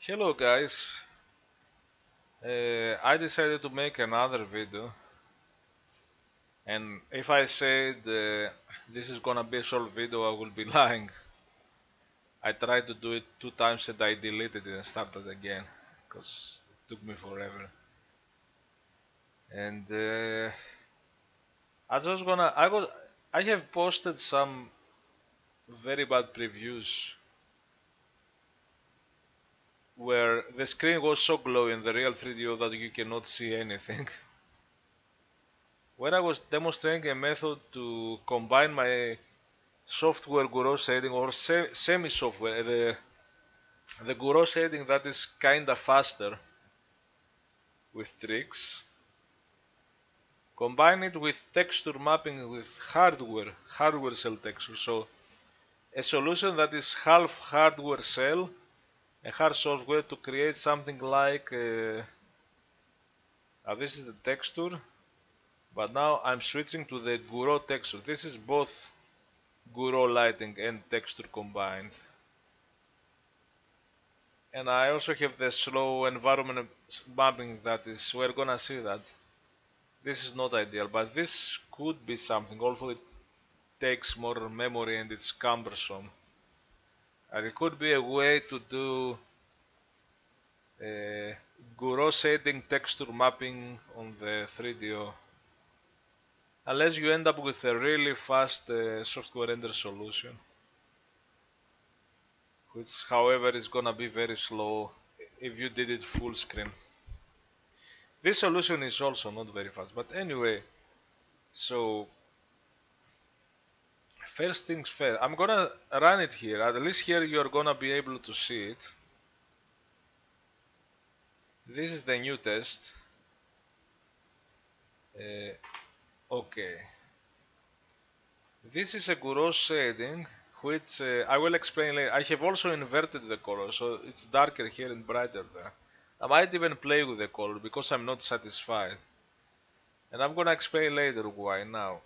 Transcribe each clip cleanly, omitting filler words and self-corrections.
Hello guys, I decided to make another video, and if I said this is gonna be a short video, I will be lying. I tried to do it 2 times and I deleted it and started again because it took me forever. And I have posted some very bad previews where the screen was so glowy in the real 3DO that you cannot see anything. When I was demonstrating a method to combine my software Gouraud shading or semi-software, the Gouraud shading that is kinda faster with tricks. Combine it with texture mapping with hardware cell texture. So a solution that is half hardware cell and hard software to create something like this is the texture, but now I'm switching to the Gouraud texture. This is both Gouraud lighting and texture combined. And I also have the slow environment mapping that is, we're gonna see that. This is not ideal, but this could be something, although it takes more memory and it's cumbersome. And it could be a way to do Gouraud shading texture mapping on the 3DO. Unless you end up with a really fast software render solution, which however is gonna be very slow if you did it full screen. This solution is also not very fast, but anyway, so first things first, I'm gonna run it here. At least here you're gonna be able to see it. This is the new test. Okay. This is a Gouraud shading, which I will explain later. I have also inverted the color, so it's darker here and brighter there. I might even play with the color because I'm not satisfied. And I'm gonna explain later why now.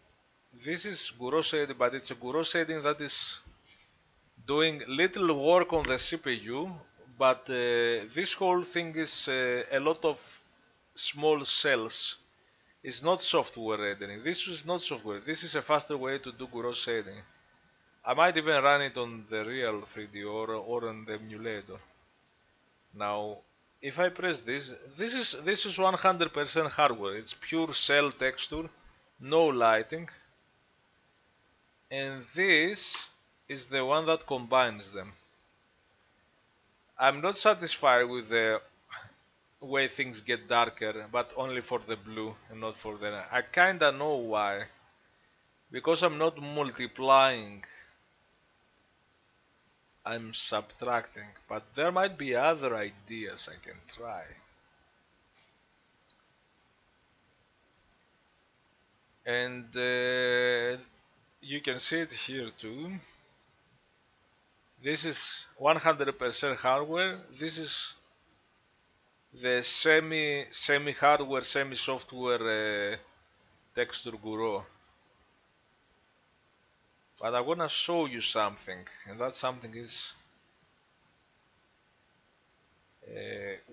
This is Gouraud shading, but it's a Gouraud shading that is doing little work on the CPU, but this whole thing is a lot of small cells. It's not software rendering. This is not software. This is a faster way to do Gouraud shading. I might even run it on the real 3D or on the emulator. Now, if I press this is 100% hardware. It's pure cell texture, no lighting, and this is the one that combines them. I'm not satisfied with the way things get darker, but only for the blue and not for the... I kinda know why. Because I'm not multiplying, I'm subtracting. But there might be other ideas I can try. And you can see it here too. This is 100% hardware. This is the semi hardware, semi software texture Gouraud. But I wanna show you something, and that something is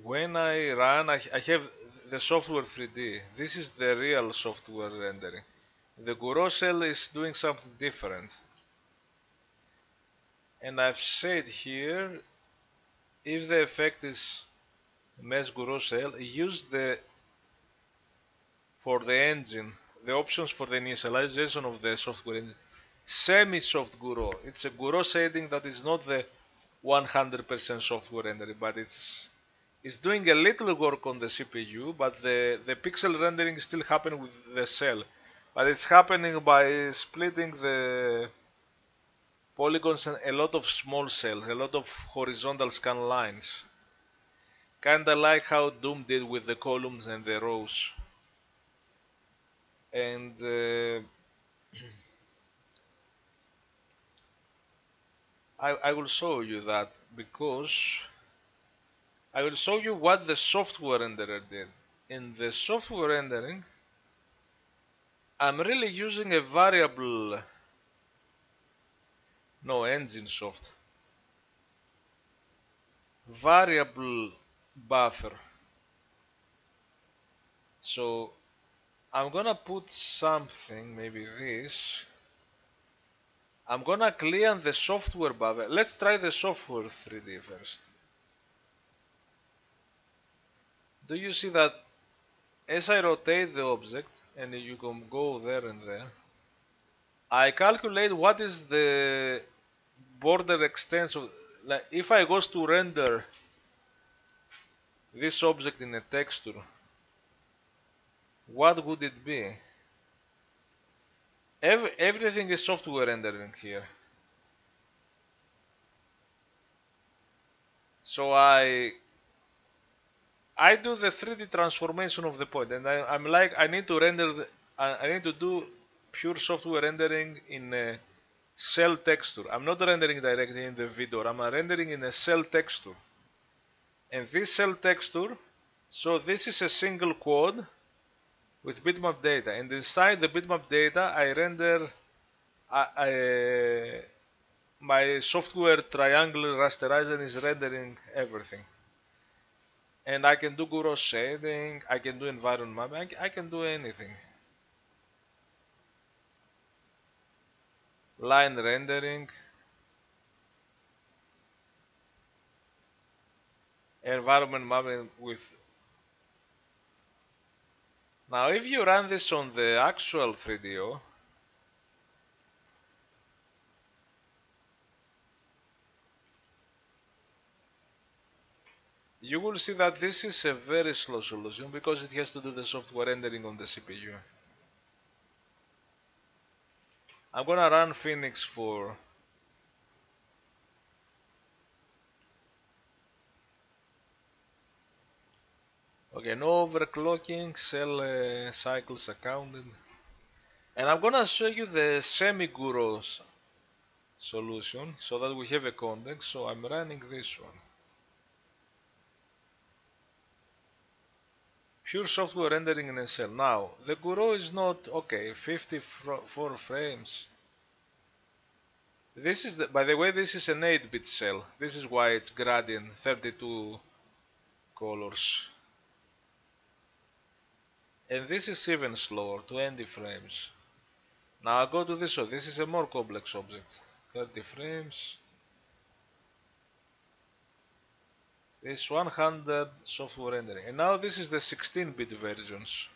when I run, I have the software 3D. This is the real software rendering. The Gouraud cell is doing something different. And I've said here, if the effect is mesh Gouraud cell, use the for the engine, the options for the initialization of the software engine. Semi-soft Gouraud. It's a Gouraud shading that is not the 100% software rendering, but it's doing a little work on the CPU, but the pixel rendering still happening with the cell. But it's happening by splitting the polygons and a lot of small cells, a lot of horizontal scan lines. Kinda like how Doom did with the columns and the rows. And I will show you that because I will show you what the software renderer did. In the software rendering, I'm really using a variable, no, engine soft. variable buffer. So I'm gonna put something, maybe this. I'm gonna clean the software buffer. Let's try the software 3D first. Do you see that as I rotate the object, and you can go there and there, I calculate what is the border extension. Like if I was to render this object in a texture, what would it be? Everything is software rendering here. So I do the 3D transformation of the point, and I'm like I need to render. I need to do pure software rendering in a cell texture. I'm not rendering directly in the video. I'm rendering in a cell texture. And this cell texture, so this is a single quad with bitmap data, and inside the bitmap data I render my software triangular rasterizer is rendering everything. And I can do Gouraud shading, I can do environment mapping, I can do anything. Line rendering, environment mapping with. Now if you run this on the actual 3DO, you will see that this is a very slow solution because it has to do the software rendering on the CPU. I'm gonna run Phoenix for. Okay, no overclocking, cell cycles accounted. And I'm gonna show you the semi-Gouraud solution so that we have a context. So I'm running this one. Pure software rendering in a cell. Now, the Gouraud is not, okay, 54 frames. This is, by the way, this is an 8-bit cell. This is why it's gradient, 32 colors. And this is even slower, 20 frames. Now I go to this one. This is a more complex object. 30 frames. This 100 software rendering. And now this is the 16-bit versions.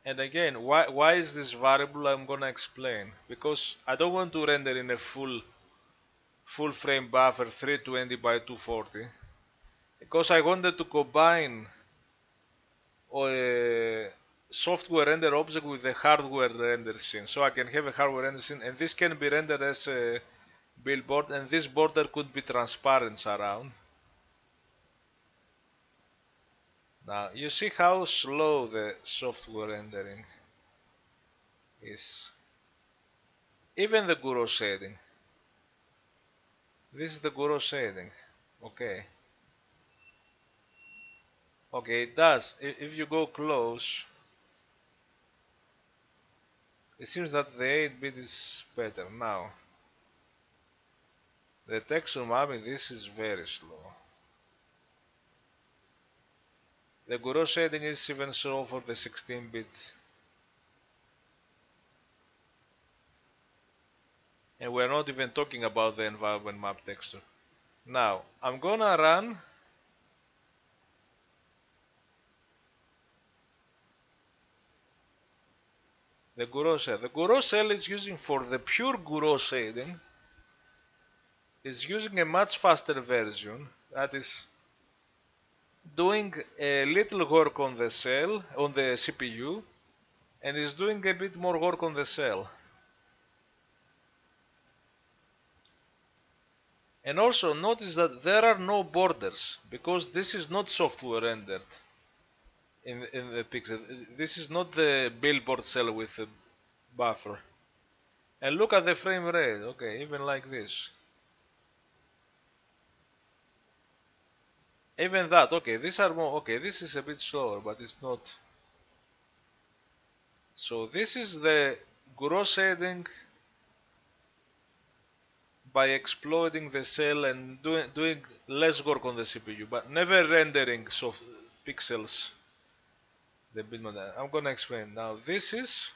And again, why is this variable? I'm gonna explain. Because I don't want to render in a full frame buffer 320 by 240. Because I wanted to combine a software render object with a hardware render scene. So I can have a hardware render scene, and this can be rendered as a billboard, and this border could be transparent around. Now you see how slow the software rendering is. Even the Gouraud shading. This is the Gouraud shading. Okay. Okay, it does. If you go close, it seems that the 8-bit is better. Now, the texture mapping, this is very slow. The Gouraud shading is even slow for the 16-bit. And we're not even talking about the environment map texture. Now, I'm gonna run the Gouraud cell. The Gouraud cell is using for the pure Gouraud shading is using a much faster version that is doing a little work on the cell, on the CPU, and is doing a bit more work on the cell. And also notice that there are no borders because this is not software rendered in the pixel. This is not the billboard cell with the buffer. And look at the frame rate. Okay, even like this. Even that. Okay, these are more. Okay, this is a bit slower, but it's not. So this is the Gouraud shading by exploiting the cell and doing less work on the CPU, but never rendering soft pixels. I'm gonna explain now. This is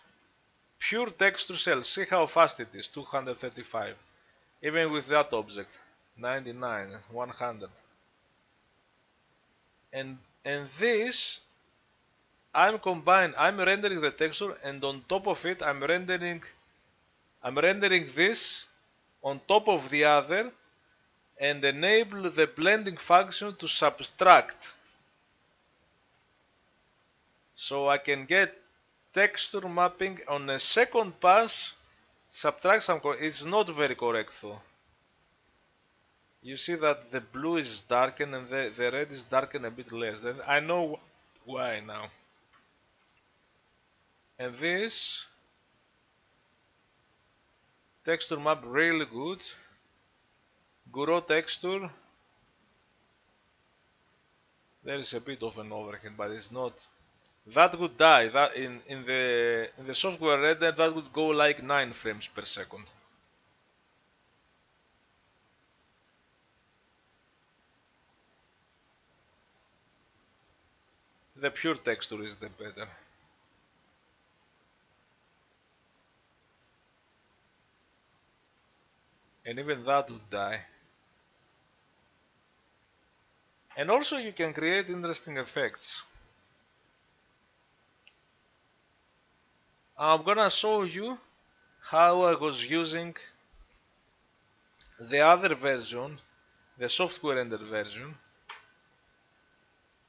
pure texture cell. See how fast it is, 235. Even with that object, 99, 100. And this, I'm rendering the texture, and on top of it, I'm rendering this on top of the other, and enable the blending function to subtract. So I can get texture mapping on a second pass, subtract some. It's not very correct though. You see that the blue is darkened and the red is darkened a bit less. Then I know why now. And this texture map really good. Gouraud Texture. There is a bit of an overhead, but it's not. That would die. That in the software render that would go like 9 frames per second. The pure texture is the better. And even that would die. And also you can create interesting effects. I'm gonna show you how I was using the other version, the software rendered version.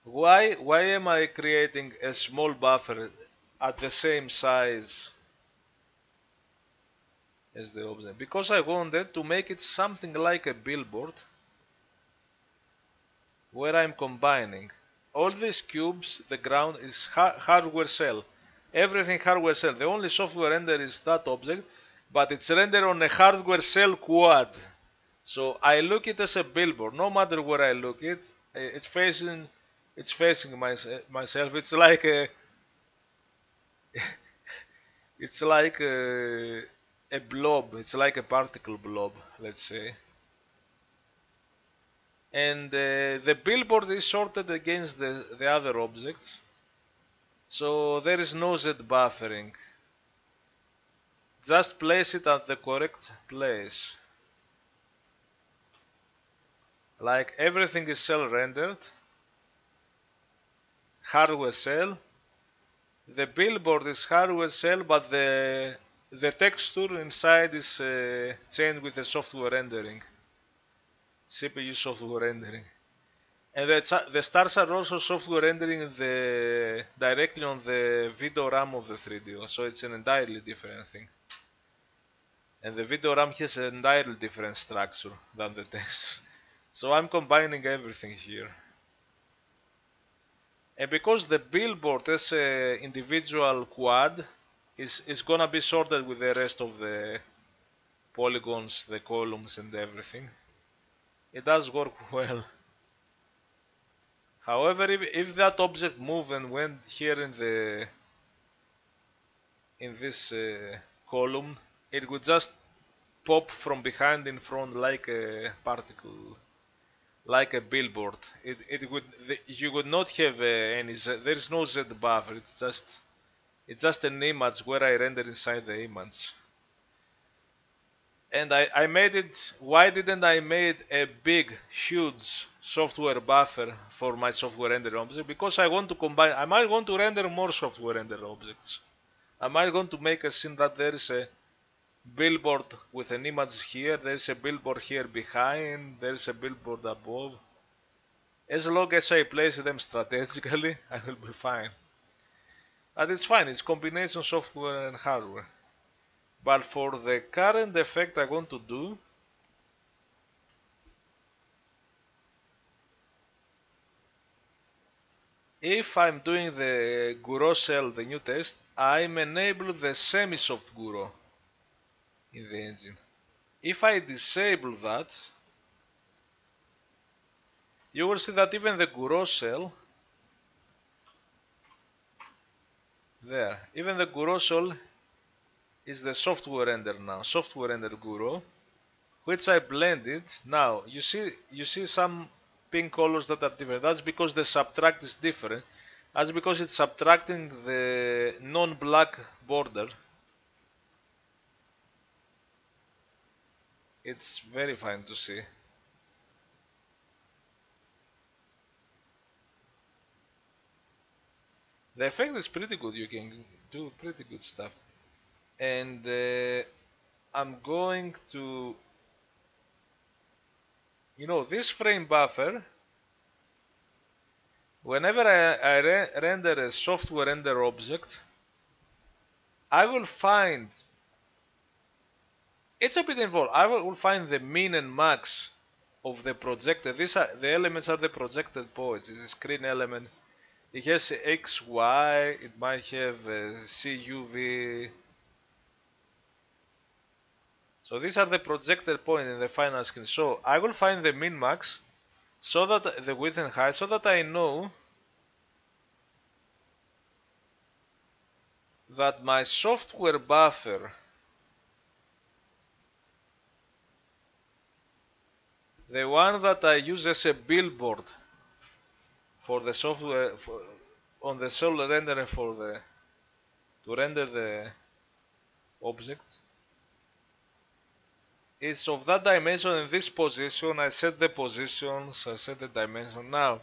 Why am I creating a small buffer at the same size as the object? Because I wanted to make it something like a billboard where I'm combining all these cubes. The ground is hardware cell, everything hardware cell. The only software render is that object, but it's rendered on a hardware cell quad. So I look it as a billboard. No matter where I look it, it's facing myself. It's like a blob. It's like a particle blob, let's say. And the billboard is sorted against the other objects, so there is no Z buffering. Just place it at the correct place. Like everything is cell rendered, hardware cell. The billboard is hardware cell, but the texture inside is changed with the software rendering, CPU software rendering. And the stars are also software rendering directly on the video RAM of the 3D, so it's an entirely different thing. And the video RAM has an entirely different structure than the texture. So I'm combining everything here. And because the billboard as an individual quad is gonna be sorted with the rest of the polygons, the columns and everything, it does work well. However, if that object moved and went here in this column, it would just pop from behind in front like a particle, like a billboard. You would not have any Z. There is no Z buffer. It's just an image where I render inside the image. And I made it. Why didn't I made a big, huge software buffer for my software render object? Because I want to combine. I might want to render more software render objects. I might want to make a scene that there is a billboard with an image here. There is a billboard here behind. There is a billboard above. As long as I place them strategically, I will be fine. But it's fine. It's combination software and hardware. But for the current effect I want to do, if I'm doing the Gouraud cell, the new test, I'm enable the semi-soft Gouraud in the engine. If I disable that, you will see that even the Gouraud cell, even the Gouraud cell is the software render now, software render Gouraud. which I blended. Now you see some pink colors that are different. That's because the subtract is different. That's because it's subtracting the non-black border. It's very fine to see. The effect is pretty good. You can do pretty good stuff. And I'm going to, this frame buffer. Whenever I render a software render object, I will find, it's a bit involved. I will find the min and max of the projected. These are the elements are the projected points. It's a screen element. It has X, Y. It might have CUV. So these are the projected point in the final screen. So I will find the min max, so that the width and height, so that I know that my software buffer, the one that I use as a billboard for the software on the CEL rendering to render the object, is of that dimension in this position. I set the positions, I set the dimension. Now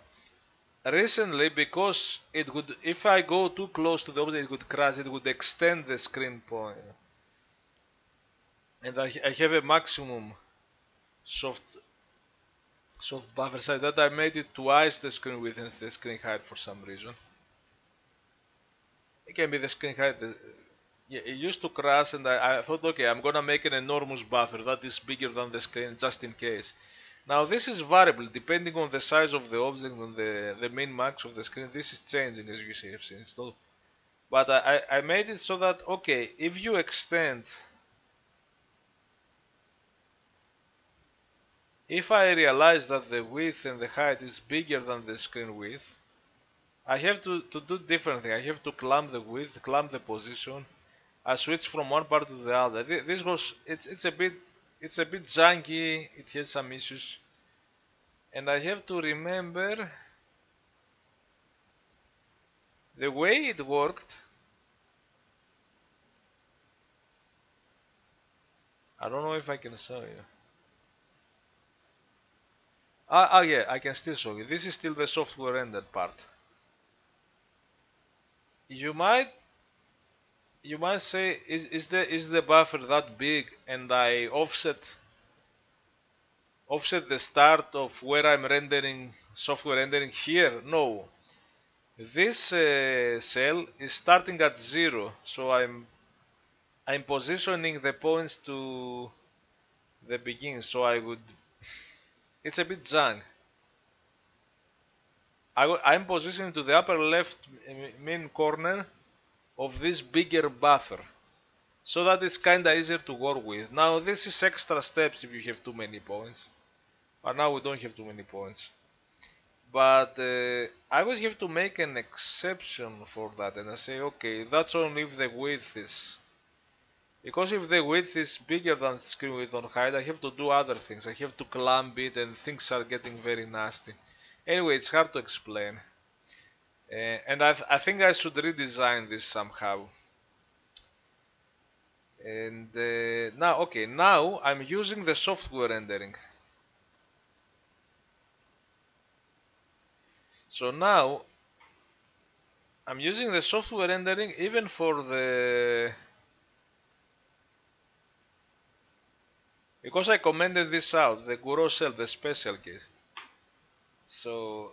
recently, because it would, if I go too close to the object, it would crash, it would extend the screen point, and I have a maximum soft buffer size that I made it twice the screen width and the screen height for some reason. It can be the screen height. Yeah, it used to crash, and I thought, okay, I'm gonna make an enormous buffer that is bigger than the screen just in case. Now this is variable depending on the size of the object and the min max of the screen. This is changing, as you have seen. So, but I made it so that, okay, if you extend, if I realize that the width and the height is bigger than the screen width, I have to do different thing. I have to clamp the width, clamp the position. I switch from one part to the other. This was, it's a bit, janky. It has some issues, and I have to remember the way it worked. I don't know if I can show you. Yeah, I can still show you. This is still the software rendered part. You might say, is the buffer that big, and I offset the start of where I'm rendering software rendering here? No, this cell is starting at 0, so I'm positioning the points to the beginning. So it's a bit junk. I'm positioning to the upper left min corner of this bigger buffer, so that it's kinda easier to work with. Now this is extra steps if you have too many points, but now we don't have too many points. But I always have to make an exception for that, and I say, okay, that's only if the width is, because if the width is bigger than screen width on height, I have to do other things. I have to clamp it, and things are getting very nasty. Anyway, it's hard to explain, and I think I should redesign this somehow. And now I'm using the software rendering. So now I'm using the software rendering even for because I commented this out, the Gouraud cell, the special case. So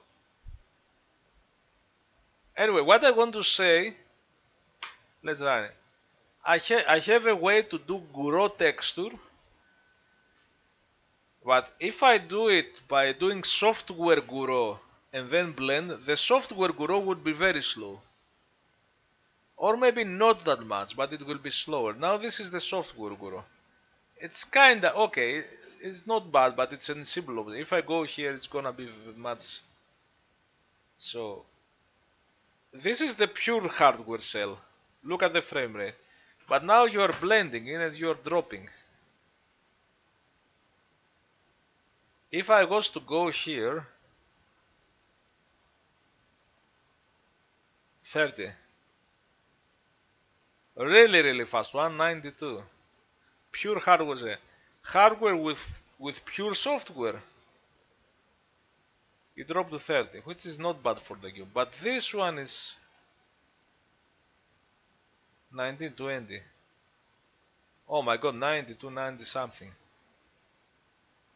anyway, what I want to say, let's run it. I have a way to do Gouraud texture, but if I do it by doing software Gouraud and then blend, the software Gouraud would be very slow. Or maybe not that much, but it will be slower. Now this is the software Gouraud. It's kinda okay. It's not bad, but it's a simple object. If I go here, it's gonna be much. So this is the pure hardware cell. Look at the frame rate. But now you are blending in and you are dropping. If I was to go here, 30. Really, really fast, 192. Pure hardware. Hardware with pure software. You drop to 30, which is not bad for the cube. But this one is 1920. Oh my god, 90 to 90 something.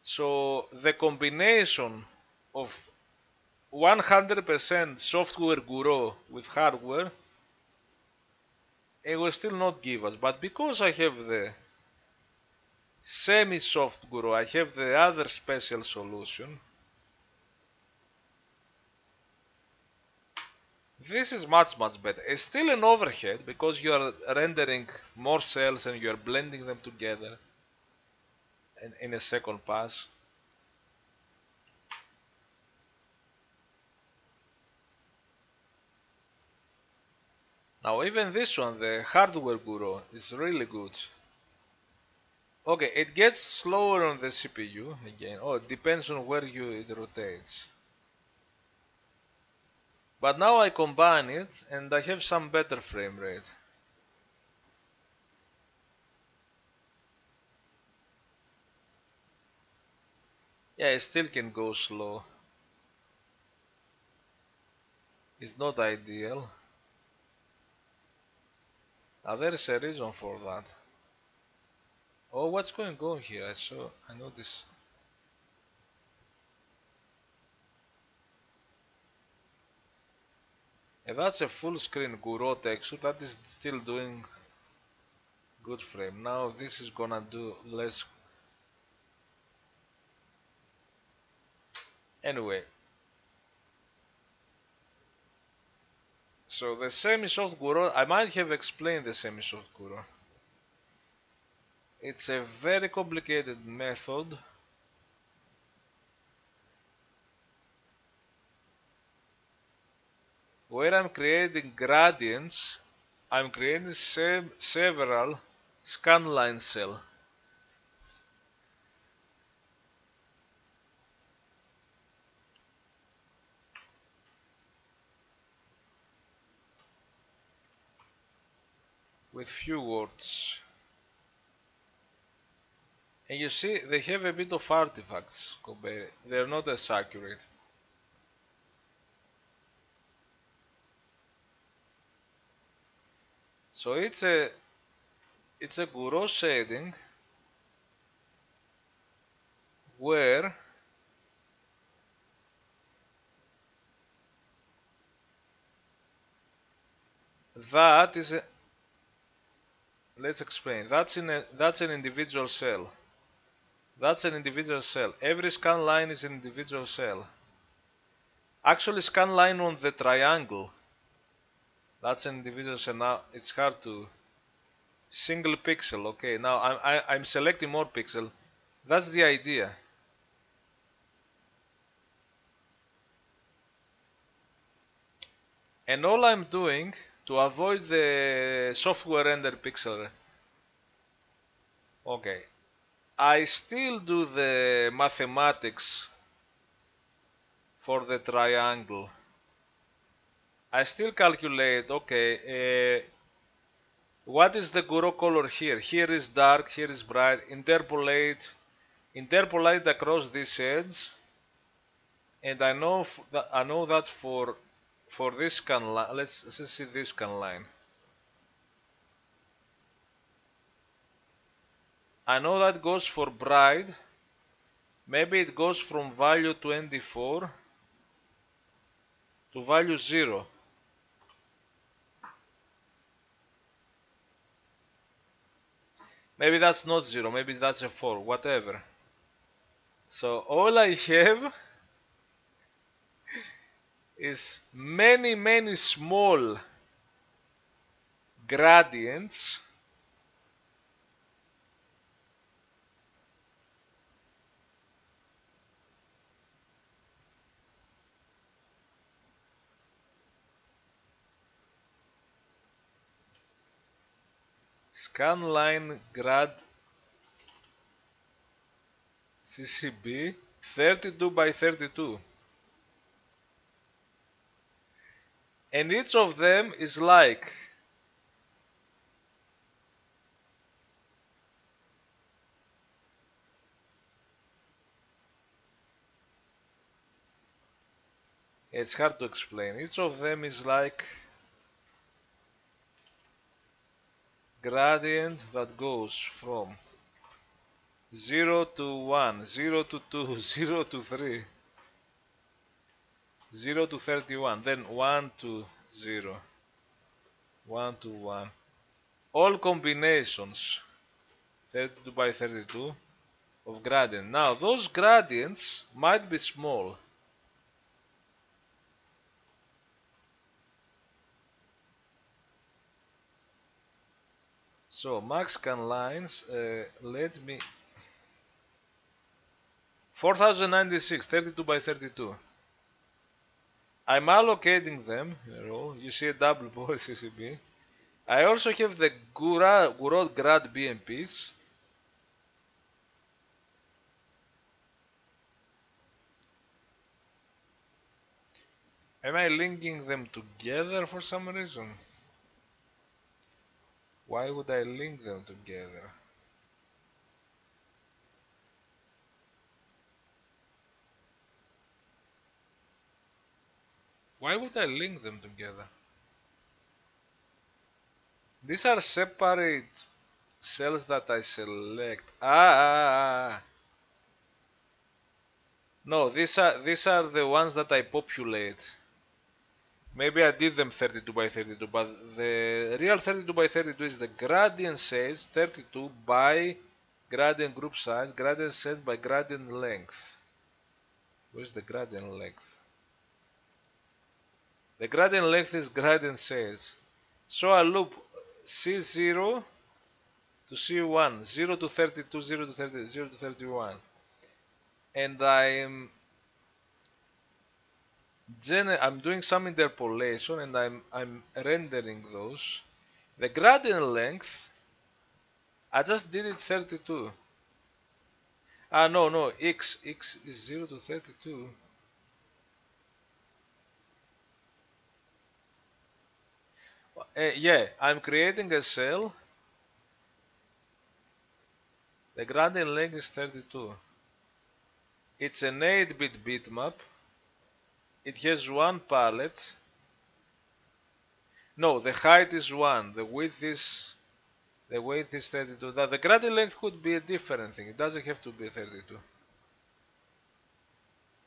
So the combination of 100% software Gouraud with hardware, it will still not give us. But because I have the semi-soft Gouraud, I have the other special solution. This is much better. It's still an overhead because you are rendering more cells and you are blending them together in a second pass. Now even this one, the hardware Gouraud, is really good. Okay, it gets slower on the CPU again. Oh, it depends on where it rotates. But now I combine it and I have some better frame rate. Yeah, it still can go slow. It's not ideal. Now there is a reason for that. Oh, what's going on here? I noticed. And that's a full screen Gouraud texture that is still doing good frame. Now this is gonna do less. Anyway, so the semi-soft Gouraud, I might have explained the semi-soft Gouraud. It's a very complicated method where I'm creating gradients. I'm creating several scanline cells. With few words. And you see, they have a bit of artifacts compared. They're not as accurate. So it's a Gouraud shading where that is a, let's explain. That's an individual cell. That's an individual cell. Every scan line is an individual cell. Actually, scan line on the triangle. That's an individual cell. Now it's hard to single pixel. Okay. Now I'm selecting more pixel. That's the idea. And all I'm doing to avoid the software render pixel. Okay. I still do the mathematics for the triangle. I still calculate, okay, what is the Gouraud color here? Here is dark, here is bright. Interpolate across this edge, and I know that for this scan line. Let's see this scan line. I know that goes for bright. Maybe it goes from value 24 to value 0. Maybe that's not 0, maybe that's a 4, whatever. So all I have is many small gradients scanline grad CCB 32 by 32. And each of them is like, it's hard to explain. Each of them is like gradient that goes from 0 to 1, 0 to 2, 0 to 3, 0 to 31, then 1 to 0, 1 to 1. All combinations 32 by 32 of gradient. Now those gradients might be small. So max scanlines, let me 4096, 32 by 32. I'm allocating them in a row. You see a double ball CCB. I also have the Gouraud grad BMPs. Am I linking them together for some reason? Why would I link them together? Why would I link them together? These are separate cells that I select. No, these are the ones that I populate. Maybe I did them 32 by 32, but the real 32 by 32 is the gradient size 32 by gradient group size, gradient set by gradient length. Where's the gradient length? The gradient length is gradient size. So I loop C0 to C1, 0 to 32, 0 to 30, 0 to 31. And I'm doing some interpolation and I'm rendering those. The gradient length, I just did it 32. No, x is 0 to 32. Yeah, I'm creating a cell. The gradient length is 32. It's an 8-bit bitmap. It has one palette. No, the height is 1. The width is 32. The gradient length could be a different thing. It doesn't have to be 32.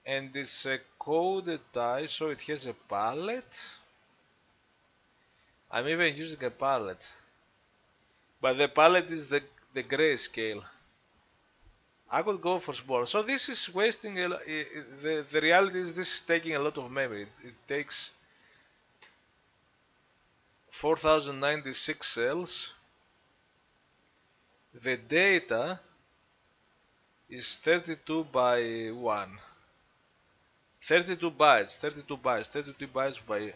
And it's a coded die, so it has a palette. I'm even using a palette. But the palette is the grayscale. I could go for small. So this is wasting the reality is this is taking a lot of memory. It takes 4096 cells. The data is 32 by 1. 32 bytes, 32 bytes, 32 bytes by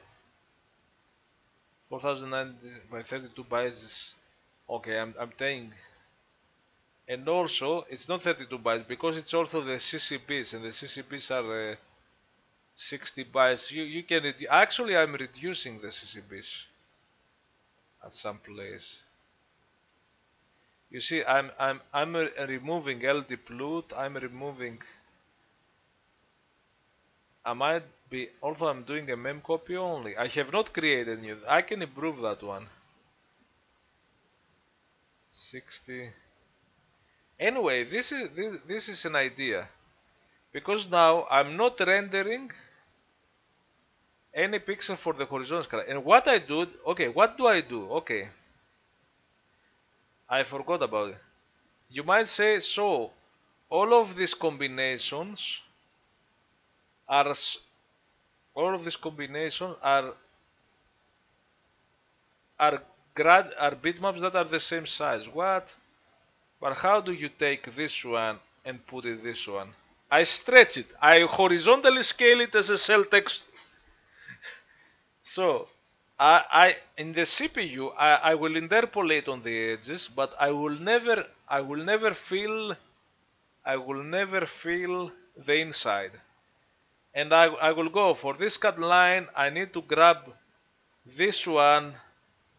4090 by 32 bytes is okay. I'm saying, and also it's not 32 bytes because it's also the CCPs, and the CCPs are 60 bytes. You can actually I'm reducing the CCPs at some place. You see, I'm removing LD Plut. I'm removing. I might be also I'm doing a mem copy only. I have not created new. I can improve that one. 60. Anyway, this is an idea because now I'm not rendering any pixel for the horizontal. And what I do, okay, what do I do? Okay, I forgot about it. You might say so. All of these combinations are all of these combinations are are bitmaps that are the same size. What? But how do you take this one and put it this one? I stretch it. I horizontally scale it as a cell text. So I in the CPU I will interpolate on the edges, but I will never fill the inside. And I will go for this cut line. I need to grab this one,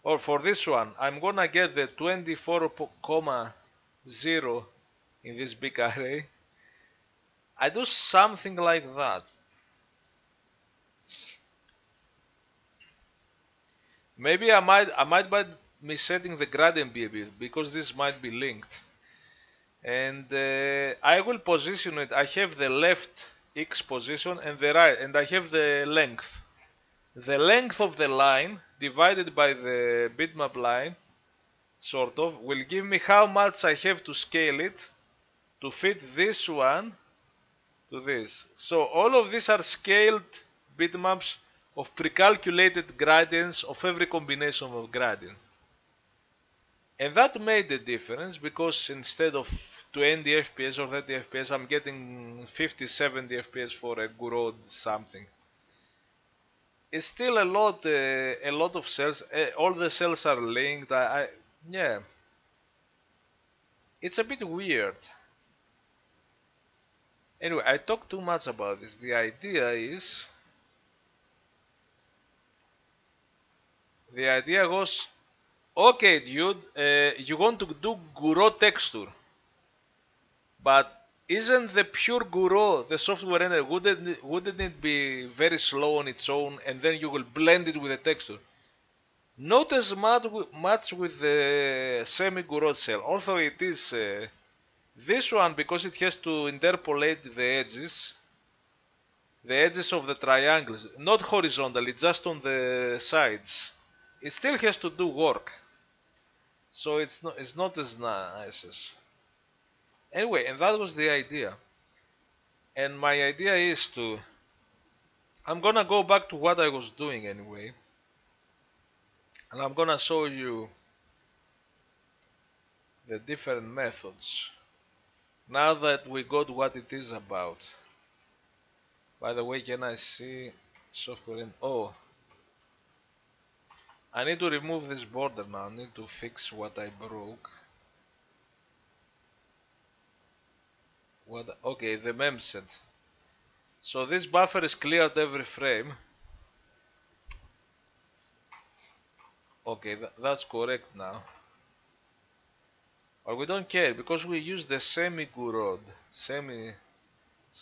or for this one I'm gonna get the 24,0 in this big array. I do something like that. Maybe I might be setting the gradient a bit because this might be linked. And I will position it. I have the left X position and the right, and I have the length. The length of the line divided by the bitmap line, sort of, will give me how much I have to scale it to fit this one to this. So all of these are scaled bitmaps of pre-calculated gradients of every combination of gradient. And that made a difference because instead of 20 FPS or 30 FPS, I'm getting 50, 70 FPS for a Gouraud something. It's still a lot of cells. All the cells are linked. Yeah, it's a bit weird. Anyway, I talked too much about this. The idea was, okay, dude, you want to do Gouraud texture, but isn't the pure Gouraud, the software render, wouldn't it be very slow on its own, and then you will blend it with the texture? Not as much with the semi-Gouraud cell, although it is this one, because it has to interpolate the edges of the triangles, not horizontally, just on the sides. It still has to do work, so it's not as nice as. Anyway, and that was the idea. And my idea is to. I'm gonna go back to what I was doing anyway, and I'm gonna show you the different methods. Now that we got what it is about. By the way, can I see software in? Oh, I need to remove this border now. I need to fix what I broke. Okay, the mem set. So this buffer is cleared every frame. Okay, that's correct now. But we don't care because we use the semi-Gouraud.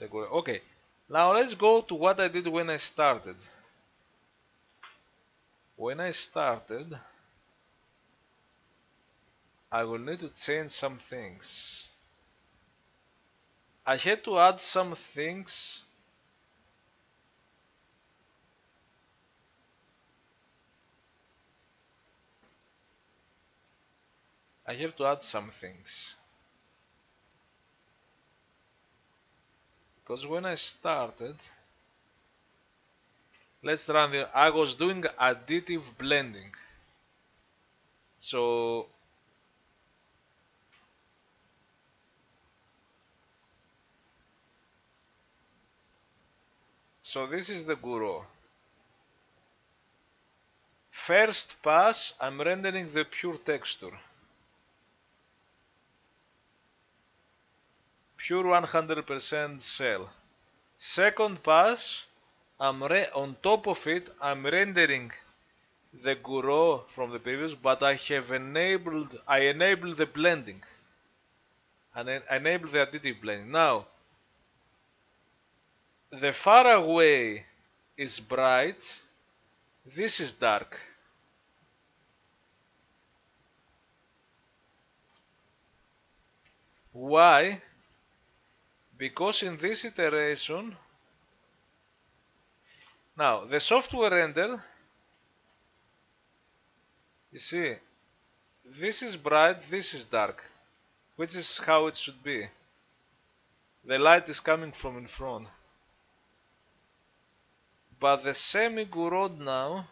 Okay, now let's go to what I did when I started. When I started, I will need to change some things. I had to add some things. I have to add some things. Because when I started, I was doing additive blending. So this is the Gouraud. First pass, I'm rendering the pure texture. Pure 100% cell. Second pass, on top of it, I'm rendering the Gouraud from the previous, but I enabled the blending. And I enabled the additive blending. Now, the far away is bright. This is dark. Why? Because in this iteration, now the software render, you see, this is bright, this is dark, which is how it should be. The light is coming from in front. But the semi-Gouraud now,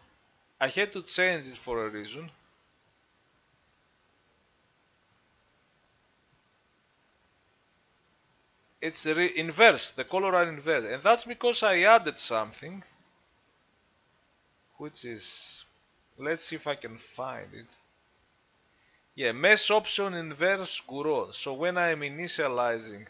I had to change it for a reason. It's inverse, the color are inverted, and that's because I added something, which is, let's see if I can find it. Yeah, mesh option inverse Gouraud. So when I'm initializing,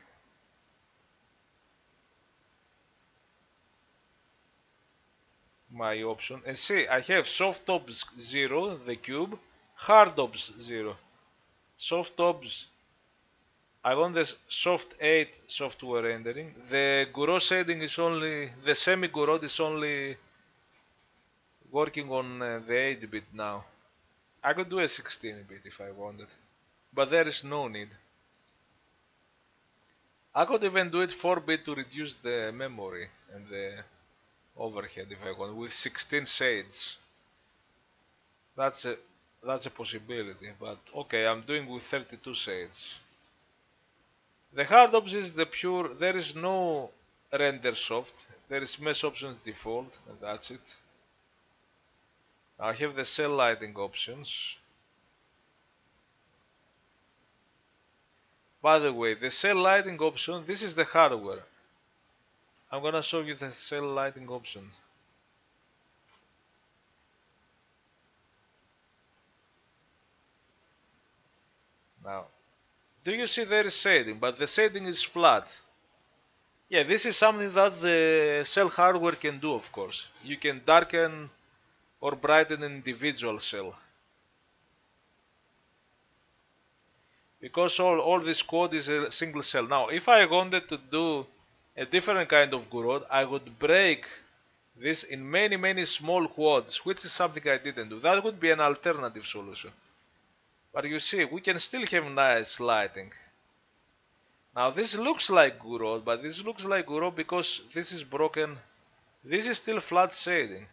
my option and see I have soft tops 0, the cube, hard tops 0. Soft tops, I want this soft 8 software rendering. The Gouraud shading is only, the semi Gouraud is only working on the 8-bit now. I could do a 16-bit if I wanted, but there is no need. I could even do it 4-bit to reduce the memory and the overhead if I want, with 16 shades. That's a that's a possibility, but okay, I'm doing with 32 shades. The hard option is the pure, there is no render soft, there is mesh options default, and that's it. I have the cell lighting options. By the way, the cell lighting option, this is the hardware. I'm gonna show you the cell lighting option. Now, do you see there is shading, but the shading is flat. Yeah, this is something that the cell hardware can do, of course. You can darken or brighten an individual cell. Because all this code is a single cell. Now, if I wanted to do a different kind of Gouraud, I would break this in many small quads, which is something I didn't do. That would be an alternative solution. But you see, we can still have nice lighting. Now this looks like Gouraud, but this looks like Gouraud because this is broken. This is still flat shading.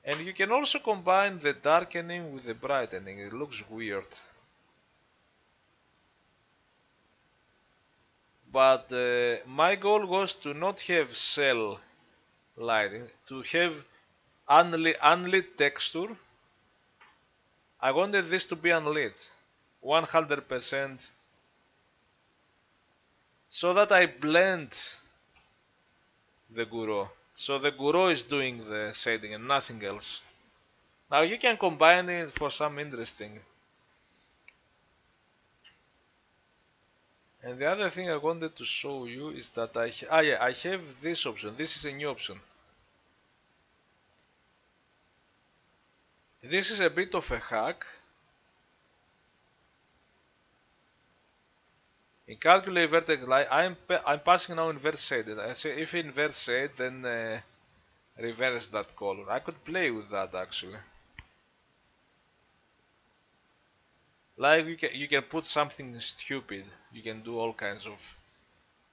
And you can also combine the darkening with the brightening. It looks weird. But my goal was to not have cell lighting, to have unlit texture. I wanted this to be unlit, 100%, so that I blend the Gouraud. So the Gouraud is doing the shading and nothing else. Now you can combine it for some interesting. And the other thing I wanted to show you is that I have this option. This is a new option. This is a bit of a hack. In calculate vertex line, I'm passing now invert shaded. I say if invert shade, then reverse that color. I could play with that actually. Like you can put something stupid. You can do all kinds of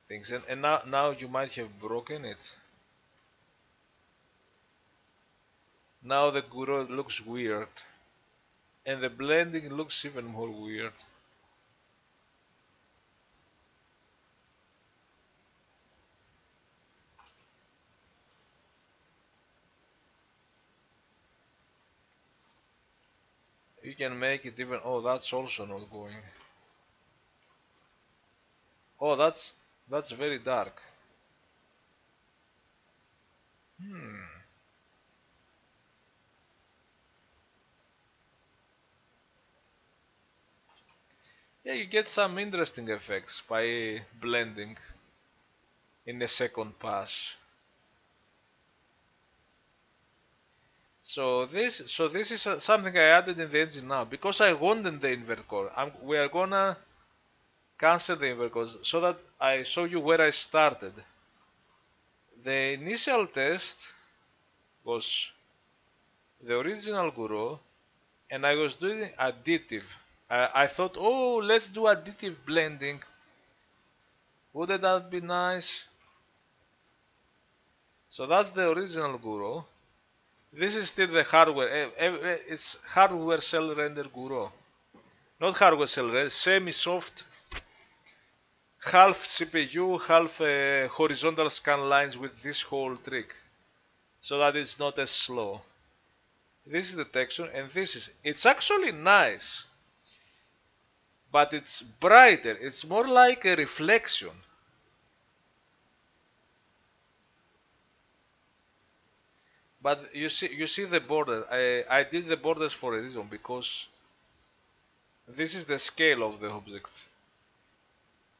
things. And now you might have broken it. Now the Gouraud looks weird. And the blending looks even more weird. You can make it even, oh, that's also not going. Oh, that's very dark. Hmm. Yeah, you get some interesting effects by blending in a second pass. So this is something I added in the engine now because I wanted the invert color. We are gonna cancel the invert colors so that I show you where I started. The initial test was the original Gouraud, and I was doing additive. I thought, oh, let's do additive blending. Wouldn't that be nice? So that's the original Gouraud. This is still the hardware. It's hardware cell render Gouraud. Not hardware cell render, semi-soft, half CPU, half horizontal scan lines with this whole trick. So that it's not as slow. This is the texture and it's actually nice. But it's brighter, it's more like a reflection. But you see the border. I did the borders for a reason because this is the scale of the objects,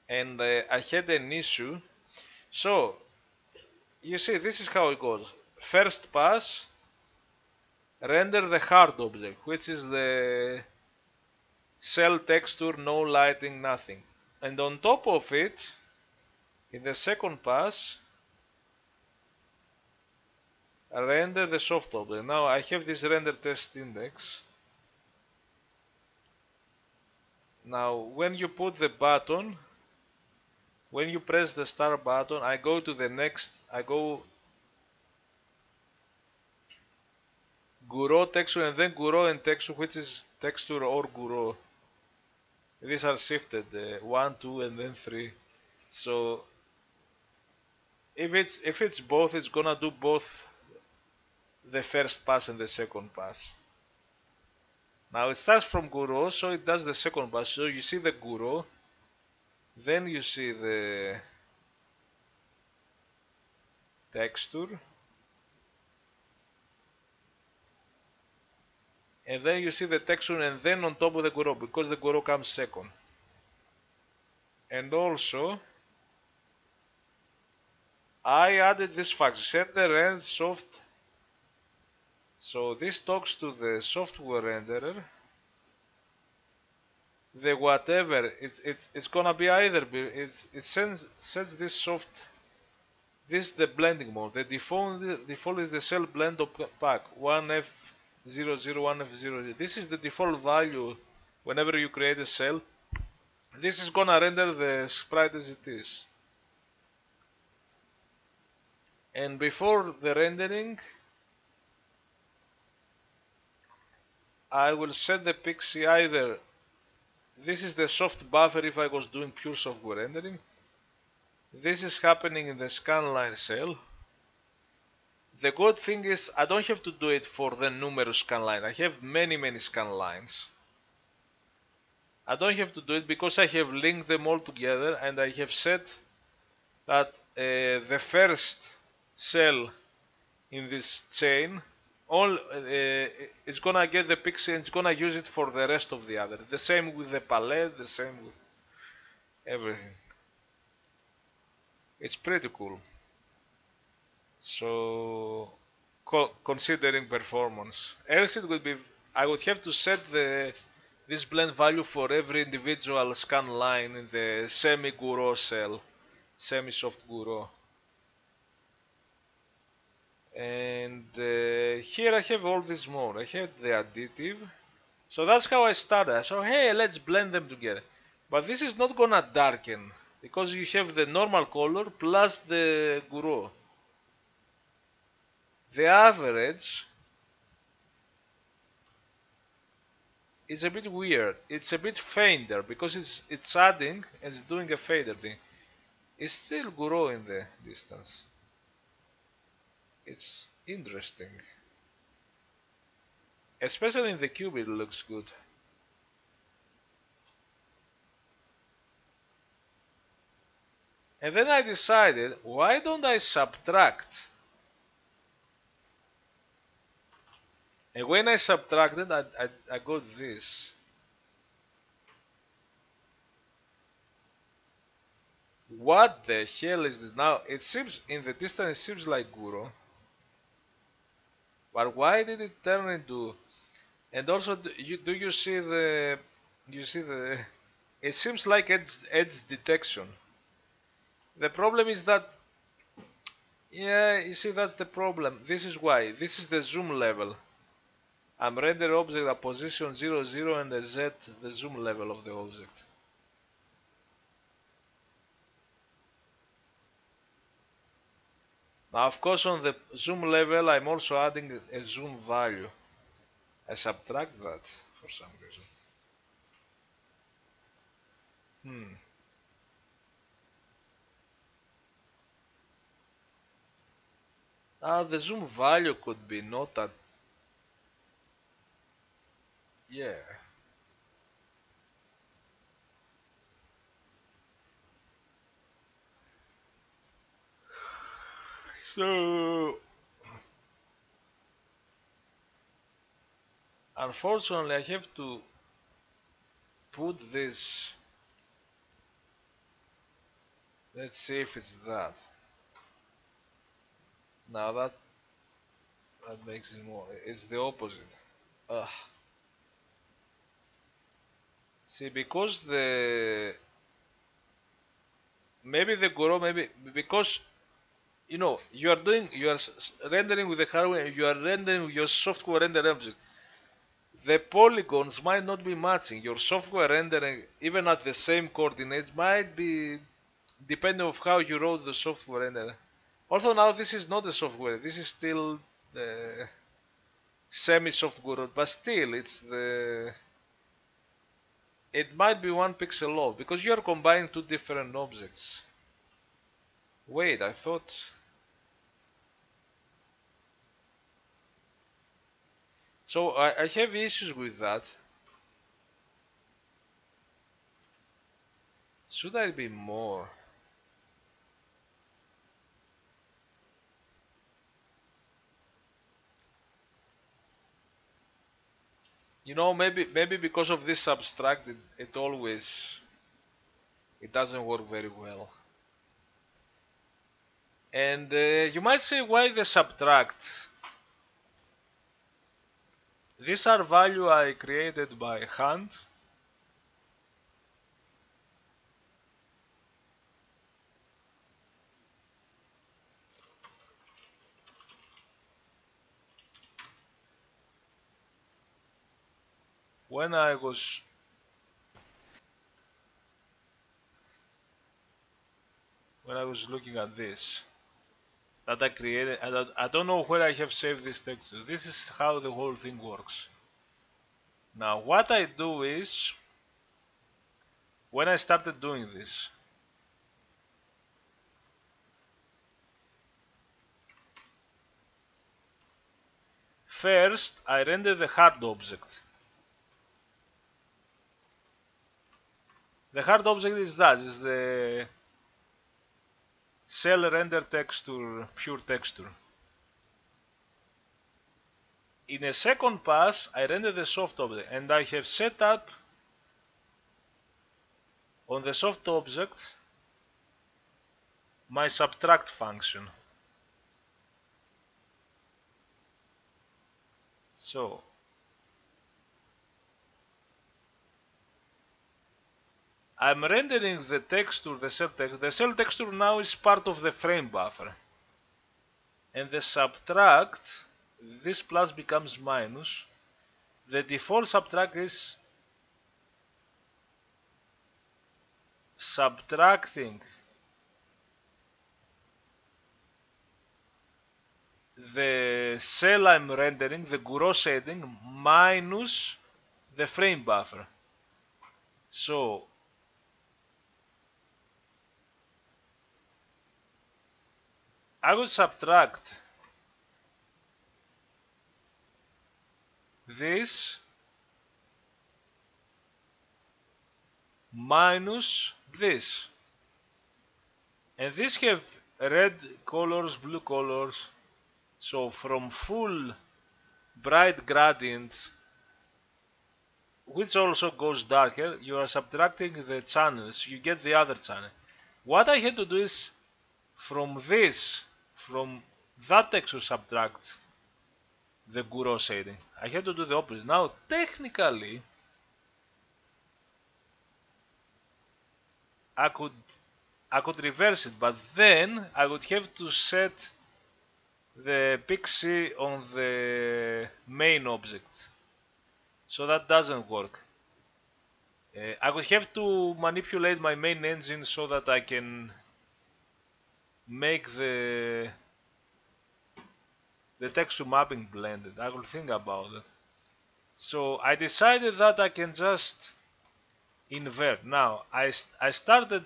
and I had an issue. So You see, this is how it goes. First pass, render the hard object, which is the cell texture, no lighting, nothing. And on top of it, in the second pass, render the soft object. Now I have this render test index. Now when you put the button, when you press the start button, I go to the next, I go Gouraud texture and then Gouraud and texture, which is texture or Gouraud. These are shifted, 1, 2 and then 3. So if it's both, it's gonna do both the first pass and the second pass. Now it starts from Gouraud, so it does the second pass. So you see the Gouraud, then you see the texture, and then you see the texture, and then on top of the Gouraud, because the Gouraud comes second. And also, I added this function, set the rend soft. So this talks to the software renderer. The whatever it's gonna be either it sets this soft, this is the blending mode. The default is the cell blend pack 1F00 1F00. This is the default value whenever you create a cell. This is gonna render the sprite as it is. And before the rendering, I will set the pixie either. This is the soft buffer if I was doing pure software rendering. This is happening in the scanline cell. The good thing is I don't have to do it for the numerous scanline. I have many scanlines. I don't have to do it because I have linked them all together and I have set that the first cell in this chain it's gonna get the pixie and it's gonna use it for the rest of the other. The same with the palette, the same with everything. It's pretty cool. So considering performance, else it would be I would have to set this blend value for every individual scan line in the semi Gouraud cell, semi soft Gouraud. And here I have all this more. I have the additive. So that's how I started. So hey, let's blend them together. But this is not gonna darken because you have the normal color plus the Gouraud. The average is a bit weird. It's a bit fainter because it's adding and it's doing a fader thing. It's still Gouraud in the distance. It's interesting. Especially in the cube it looks good. And then I decided, why don't I subtract? And when I subtracted, I got this. What the hell is this? Now, it seems, in the distance, it seems like Gouraud. But why did it turn into... And also, do you see the... You see the... It seems like edge detection. The problem is that... Yeah, you see, that's the problem. This is why. This is the zoom level. I'm render object at position 0, 0 and the Z, the zoom level of the object. Now, of course, on the zoom level, I'm also adding a zoom value. I subtract that for some reason. Now, the zoom value could be not at... Yeah. So, unfortunately, I have to put this. Let's see if it's that. Now that makes it more. It's the opposite. Ugh. See, because the maybe the Gouraud, maybe because you are rendering with the hardware, you are rendering with your software render object. The polygons might not be matching. Your software rendering, even at the same coordinates, might be depending of how you wrote the software render. Also, now this is not the software. This is still the semi-soft Gouraud, but still, it might be 1 pixel off because you are combining two different objects. Wait, I thought. So I have issues with that. Should I be more? Maybe because of this subtract, it doesn't work very well. And you might say, why the subtract? These are value I created by hand. When I was looking at this that I created, I don't know where I have saved this texture. This is how the whole thing works. Now what I do is, when I started doing this, first I render the hard object. The hard object is the CEL render texture, pure texture. In a second pass, I render the soft object, and I have set up on the soft object my subtract function. So I'm rendering the texture, the CEL texture. The CEL texture now is part of the frame buffer. And the subtract, this plus becomes minus. The default subtract is subtracting the cell I'm rendering, the Gouraud setting, minus the frame buffer. So I will subtract this minus this. And these have red colors, blue colors. So from full bright gradients, which also goes darker, you are subtracting the channels, you get the other channel. What I had to do is from that texture subtract the Gouraud shading. I had to do the opposite. Now technically I could reverse it, but then I would have to set the pixie on the main object. So that doesn't work. I would have to manipulate my main engine so that I can make the texture mapping blended. I will think about it. So I decided that I can just invert. Now I started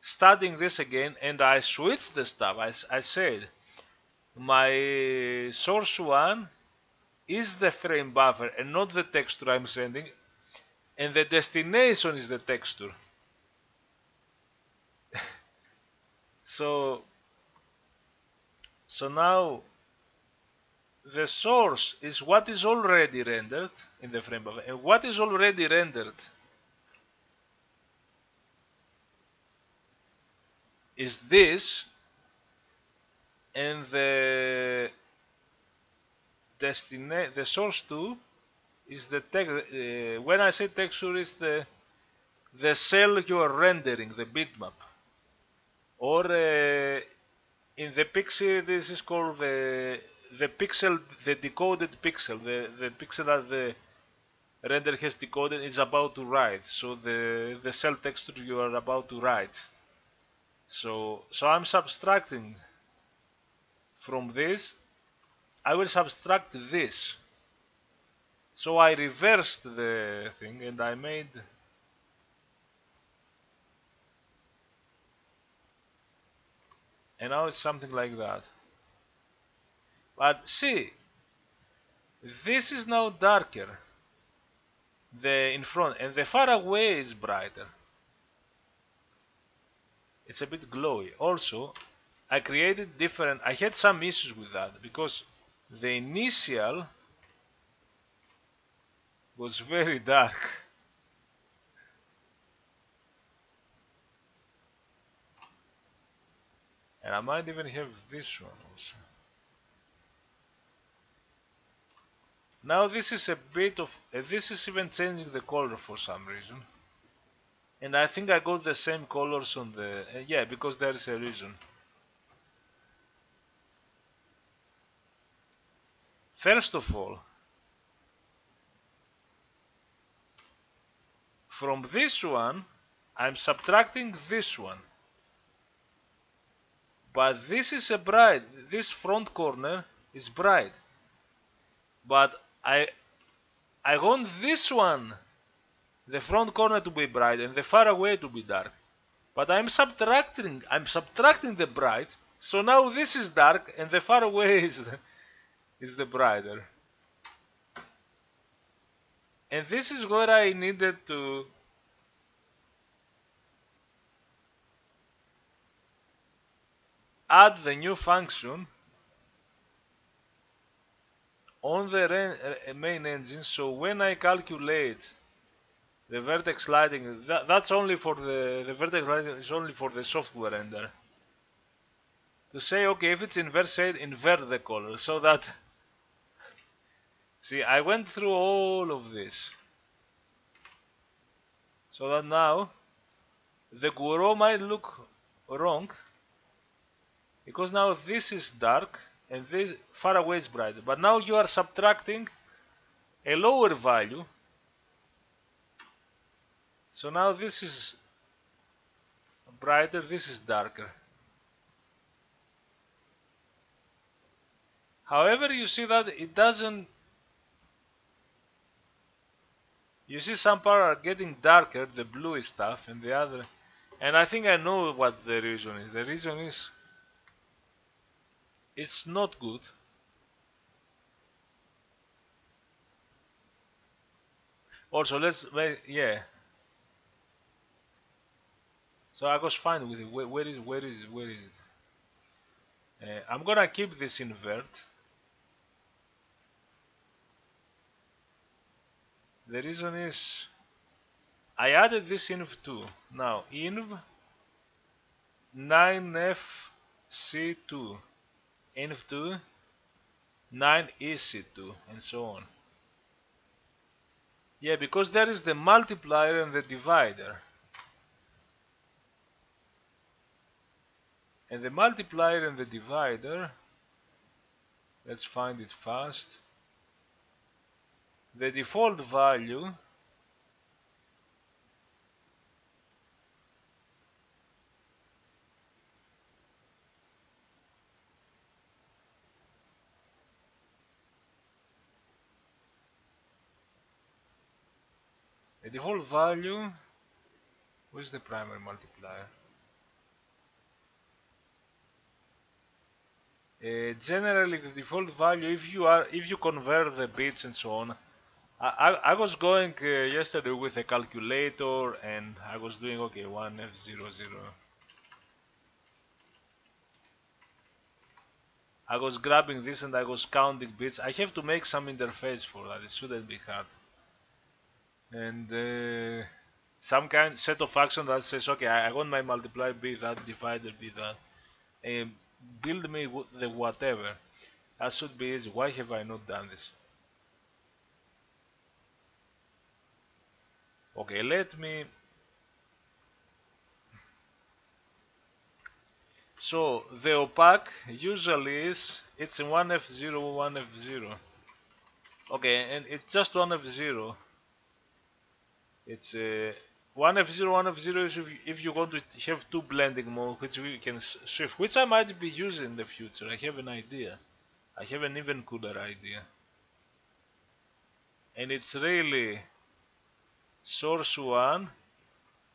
studying this again and I switched the stuff. I said my source one is the frame buffer and not the texture I'm sending, and the destination is the texture. So now the source is what is already rendered in the frame buffer, and what is already rendered is this, and the source 2 is the text. When I say texture, is the cell you are rendering, the bitmap, or in the pixel this is called the pixel, the decoded pixel, the pixel that the render has decoded is about to write. So the cell texture you are about to write. So I'm subtracting from this. I will subtract this. So I reversed the thing and I made, and now it's something like that. But see, this is now darker, the in front, and the far away is brighter. It's a bit glowy. Also, I created different, I had some issues with that because the initial was very dark. And I might even have this one also. Now this is a bit of, this is even changing the color for some reason. And I think I got the same colors on the, yeah, because there is a reason. First of all, from this one, I'm subtracting this one. But this is a bright, this front corner is bright. But I want this one, the front corner to be bright and the far away to be dark. But I'm subtracting the bright, so now this is dark and the far away is the brighter. And this is where I needed to add the new function on the main engine. So when I calculate the vertex lighting, that's only for the vertex lighting is only for the software render. To say, okay, if it's inverse shade, invert the color, so that, see, I went through all of this, so that now the Gouraud might look wrong, because now this is dark and this far away is bright, but now you are subtracting a lower value, so now this is brighter, this is darker. However, you see that it doesn't, you see some parts are getting darker, the bluey stuff, and the other, and I think I know what the reason is. The reason is it's not good. Also, yeah. So I was fine with it. Where is it? I'm gonna keep this invert. The reason is I added this inv 2. Now inv 9fc2, inv 2 9ec2, and so on. Yeah, because there is the multiplier and the divider. And the multiplier and the divider, let's find it fast. The default value where's the primary multiplier? Generally the default value, if you convert the bits and so on, I was going yesterday with a calculator and I was doing, okay, 1f00. I was grabbing this and I was counting bits. I have to make some interface for that. It shouldn't be hard. And some kind set of action that says, okay, I want my multiplier be that, divider be that. build me the whatever. That should be easy. Why have I not done this? Okay, let me. So the opaque usually is it's 1F0 1F0. Okay, and it's just 1F0. It's 1F0 1F0 is if you want to have two blending mode which we can shift, which I might be using in the future. I have an idea. I have an even cooler idea. And it's really source 1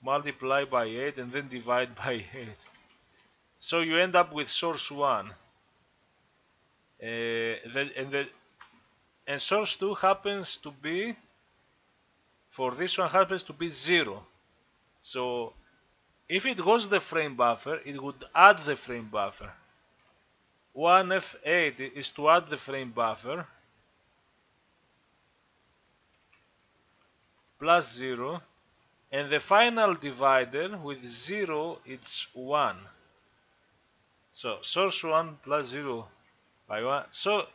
multiply by 8 and then divide by 8. So you end up with source 1. And source 2 happens to be, for this one happens to be 0. So if it was the frame buffer, it would add the frame buffer. 1F8 is to add the frame buffer plus 0, and the final divider with 0 it's 1. So source 1 plus 0 by 1. So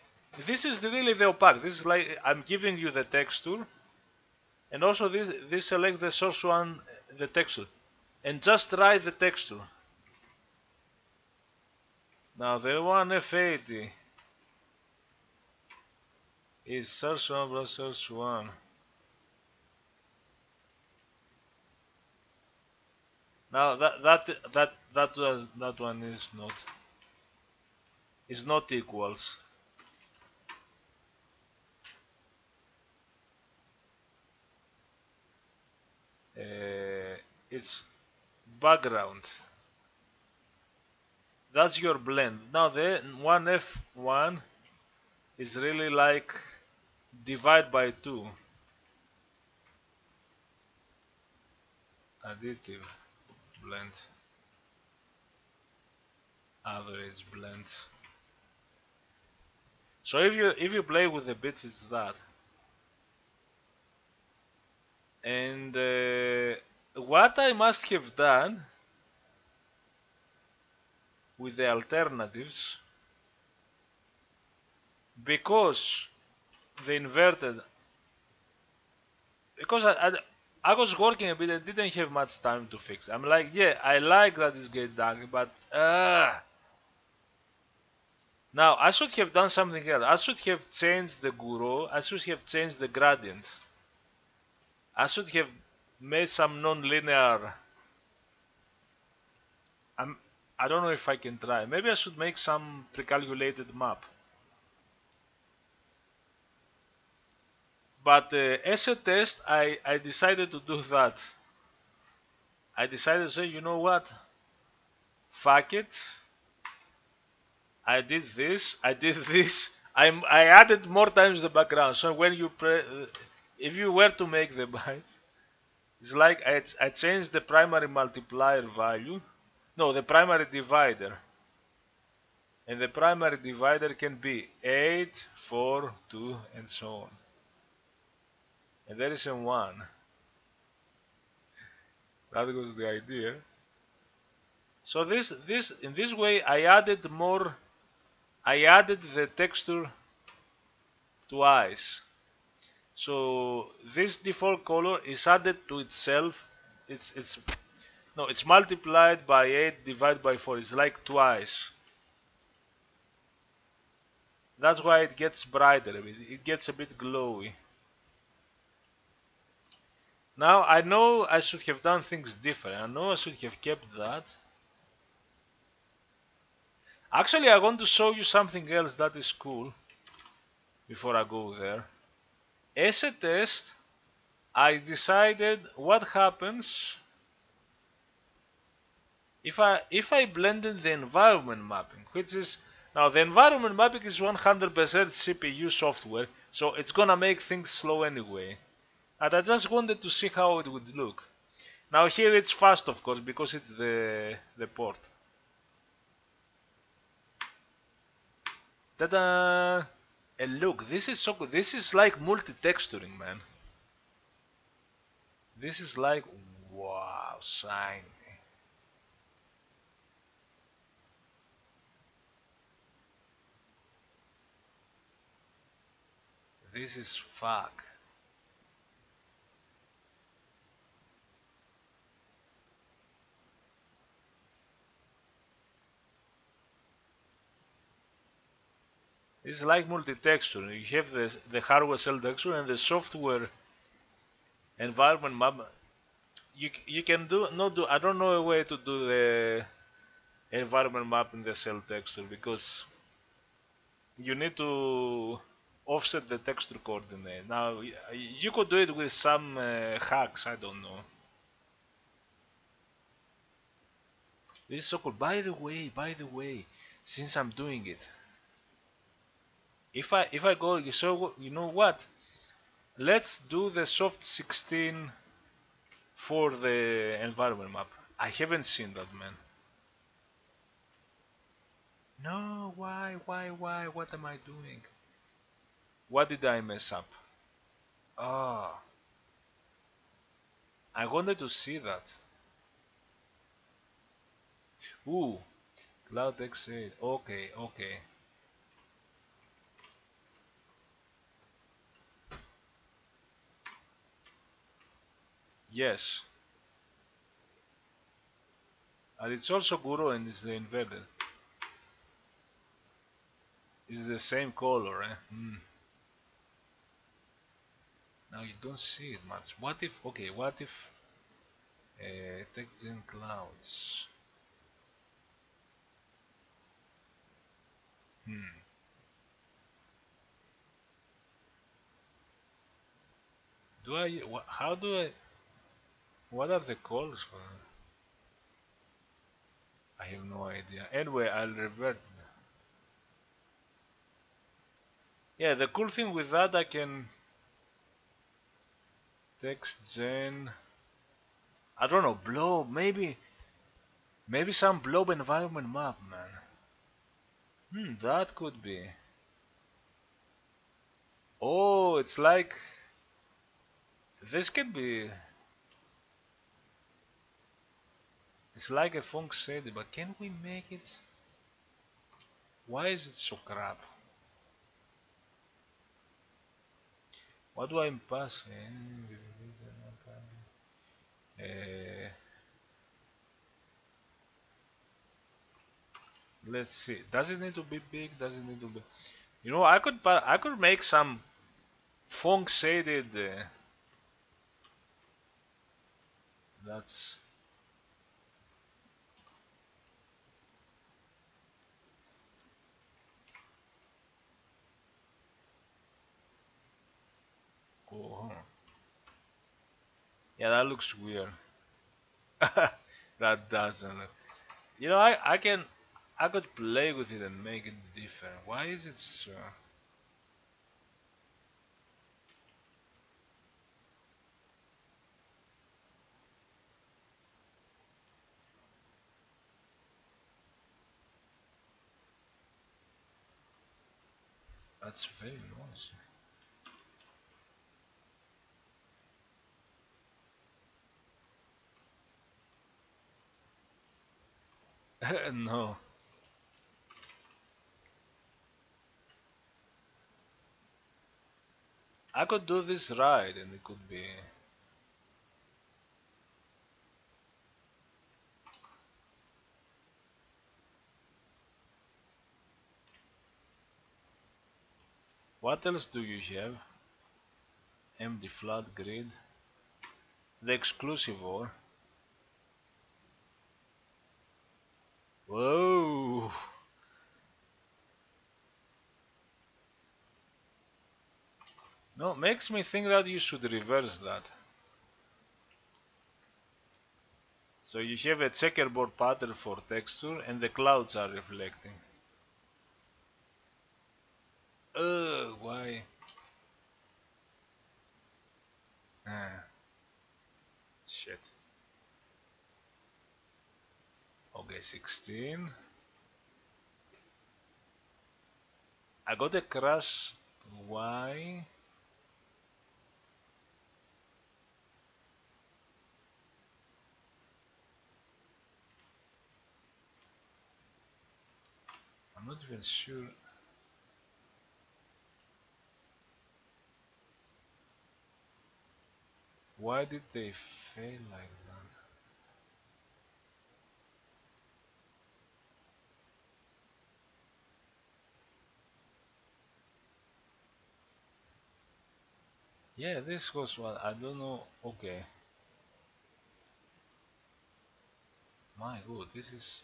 this is really the opaque. This is like I'm giving you the texture, and also this select the source 1 the texture, and just write the texture. Now the 1F80 is source 1 plus source 1. Now that one is not equals. It's background. That's your blend. Now the 1F1 is really like divide by 2. Additive blend. Average blend. So if you play with the bits, it's that. And what I must have done with the alternatives, because the inverted, because I was working a bit and didn't have much time to fix. I'm like, yeah, I like that it's getting dark, but now I should have done something else. I should have changed the Gouraud. I should have changed the gradient. I should have made some non-linear. I don't know if I can try. Maybe I should make some pre-calculated map. But as a test, I decided to do that. I decided to say, you know what? Fuck it. I did this. I did this. I added more times the background. So when you if you were to make the bytes, it's like I changed the primary multiplier value. No, the primary divider. And the primary divider can be 8, 4, 2, and so on. And there is a 1. That was the idea. So in this way I added the texture twice. So this default color is added to itself. It's multiplied by 8 divided by 4. It's like twice. That's why it gets brighter a bit. It gets a bit glowy. Now I know I should have done things different. I know I should have kept that. Actually, I want to show you something else that is cool before I go there. As a test, I decided what happens if I blended the environment mapping, which is now the environment mapping is 100% CPU software, so it's gonna make things slow anyway. And I just wanted to see how it would look. Now here it's fast, of course, because it's the port. Ta-da! And look, this is so good. This is like multitexturing, man. This is like, wow, shiny. This is fuck. It's like multitexturing. You have the hardware cell texture and the software environment map. You can do not do. I don't know a way to do the environment map in the cell texture because you need to offset the texture coordinate. Now you could do it with some hacks. I don't know. This is so cool. By the way, since I'm doing it, if I go, so you know what? Let's do the soft 16 for the environment map. I haven't seen that, man. No, why? What am I doing? What did I mess up? Ah, I wanted to see that. Ooh, Cloud X8. Okay, okay. Yes. And it's also Gouraud and it's the inverted. It's the same color, eh? Now you don't see it much. What if, okay, what if TechGen clouds? Hmm. How do I, what are the colors for that? I have no idea. Anyway, I'll revert. Yeah, the cool thing with that, I can text gen. I don't know, blob. Maybe some blob environment map, man. That could be. Oh, it's like this can be. It's like a funk shady, but can we make it? Why is it so crap? What do I pass? Uh, let's see. Does it need to be big? Does it need to be? You know, I could make some funk shaded. That's cool. Huh? Yeah, that looks weird. That doesn't look. You know, I could play with it and make it different. Why is it so? That's very noisy. No, I could do this right, and it could be. What else do you have? Empty flat grid. The exclusive or. Whoa! No, makes me think that you should reverse that. So you have a checkerboard pattern for texture, and the clouds are reflecting. Why? Ah, shit. Okay, 16. I got a crash. Why? I'm not even sure. why did they fail like that? Yeah, this was what I don't know. Okay, my god, this is.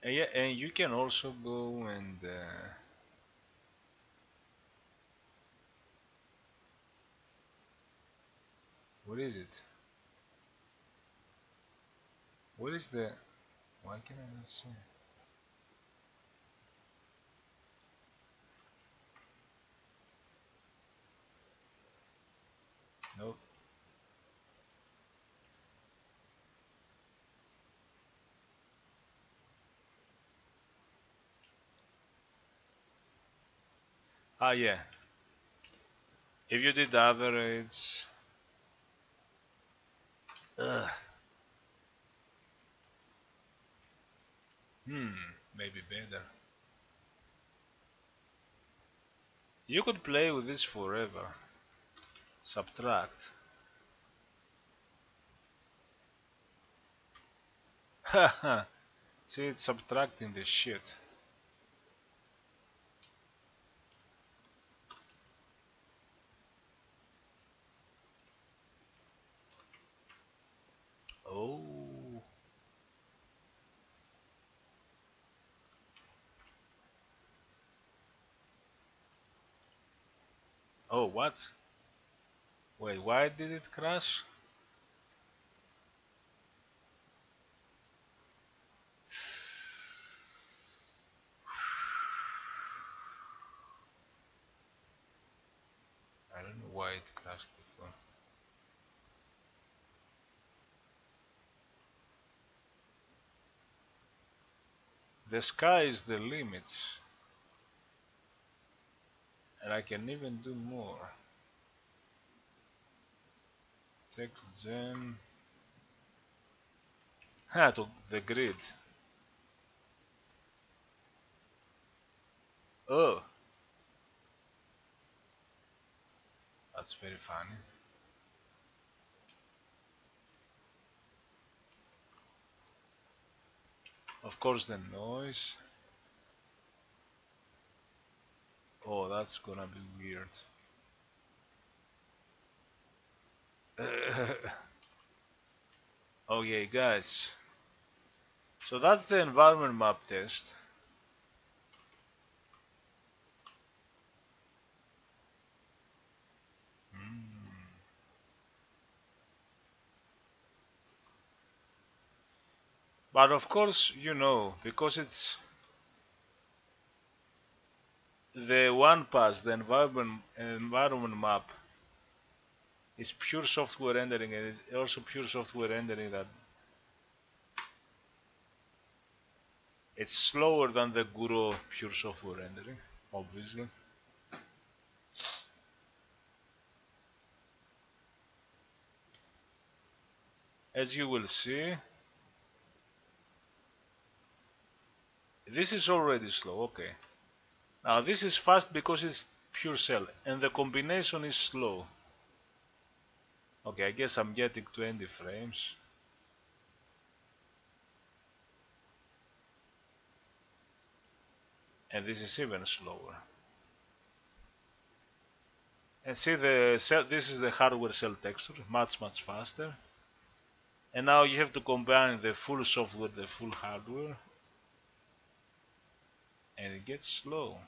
Yeah, and you can also go and what is it? What is the? Why can I not see? Nope. Ah, yeah. If you did average, ugh, hmm, maybe better. You could play with this forever. Subtract. Haha. See, it's subtracting the shit. Oh. Oh, what? Wait, why did it crash? I don't know why it crashed before. The sky is the limit, and I can even do more. Text gen. Ha, to the grid. Oh, that's very funny. Of course, the noise. Oh, that's gonna be weird. Okay, guys. So that's the environment map test. Mm. But of course, because it's the one pass, the environment map is pure software rendering, and it's also pure software rendering that it's slower than the Gouraud pure software rendering, obviously. As you will see, this is already slow. Okay. Now this is fast because it's pure cell, and the combination is slow. Okay, I guess I'm getting 20 frames. And this is even slower. And see the cell, this is the hardware cell texture, much faster. And now you have to combine the full software, the full hardware, and it gets slow.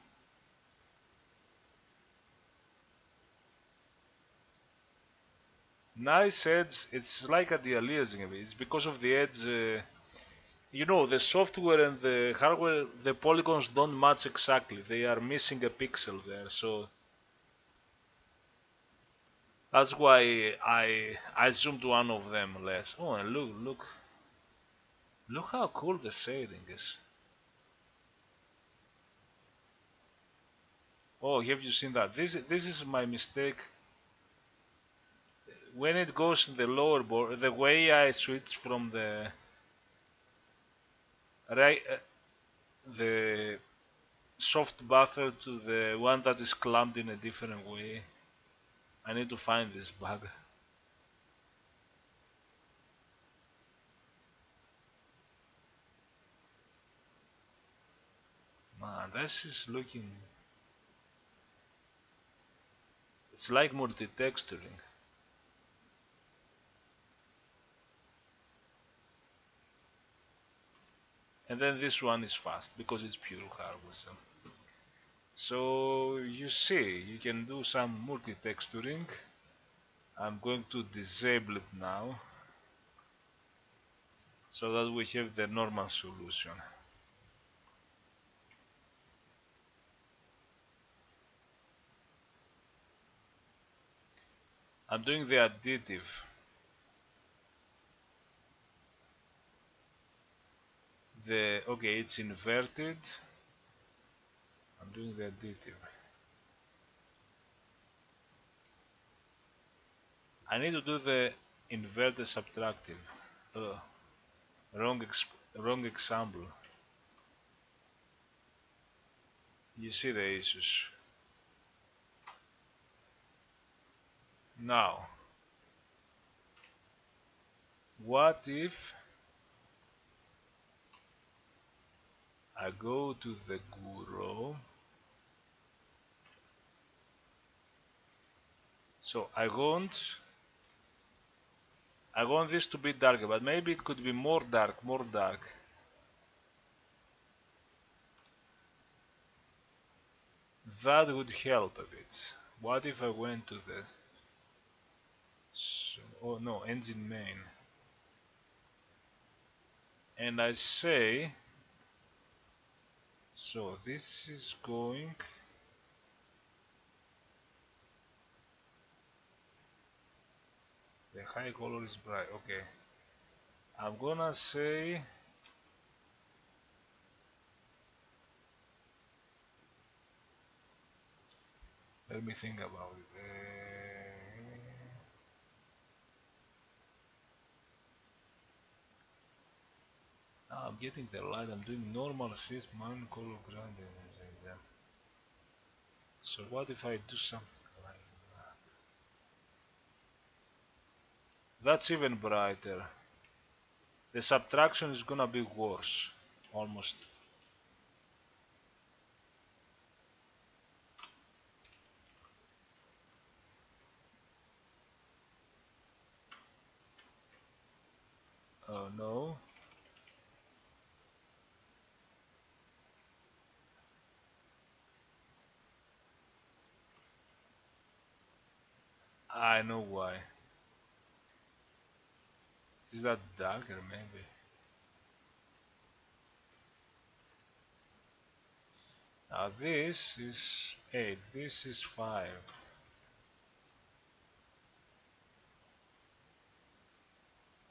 Nice edge, it's like a de-aliasing a bit. It's because of the edge, the software and the hardware, the polygons don't match exactly. They are missing a pixel there, so that's why I zoomed one of them less. Oh, and look how cool the shading is. Oh, have you seen that? This is my mistake. When it goes in the lower border, the way I switch from right, the soft buffer to the one that is clamped in a different way, I need to find this bug. Man, this is looking... It's like multitexturing. And then this one is fast because it's pure hardware. So you see, you can do some multitexturing. I'm going to disable it now so that we have the normal solution. I'm doing the additive. Okay, it's inverted. I'm doing the additive. I need to do the inverted subtractive. Uh, wrong, wrong example. You see the issues. Now, what if I go to the Gouraud? So I want this to be darker, but maybe it could be more dark, more dark. That would help a bit. What if I went to the... oh no, engine main. And I say... So this is going... The high color is bright, okay. I'm gonna say... Let me think about it. I'm getting the light. I'm doing normal shift, man, color gradient. So what if I do something like that? That's even brighter. The subtraction is gonna be worse, almost. Oh no. I know why. Is that darker maybe? Now this is 8, this is 5.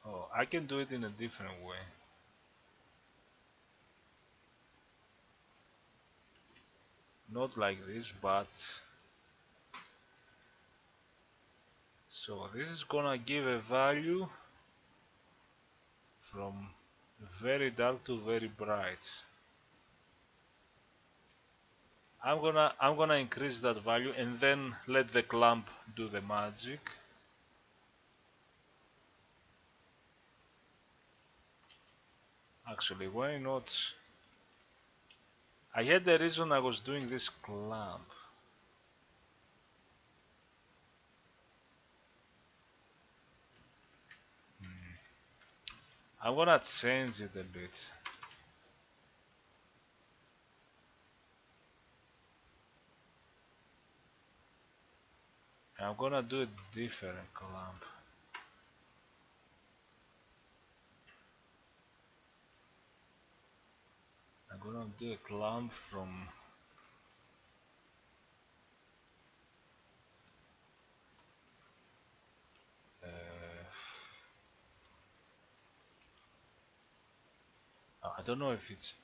Oh, I can do it in a different way. Not like this, but... So this is gonna give a value from very dark to very bright. I'm gonna increase that value and then let the clamp do the magic. Actually, why not? I had the reason I was doing this clamp. I'm gonna change it a bit. I'm gonna do a different clamp. I'm gonna do a clamp from I don't know if it's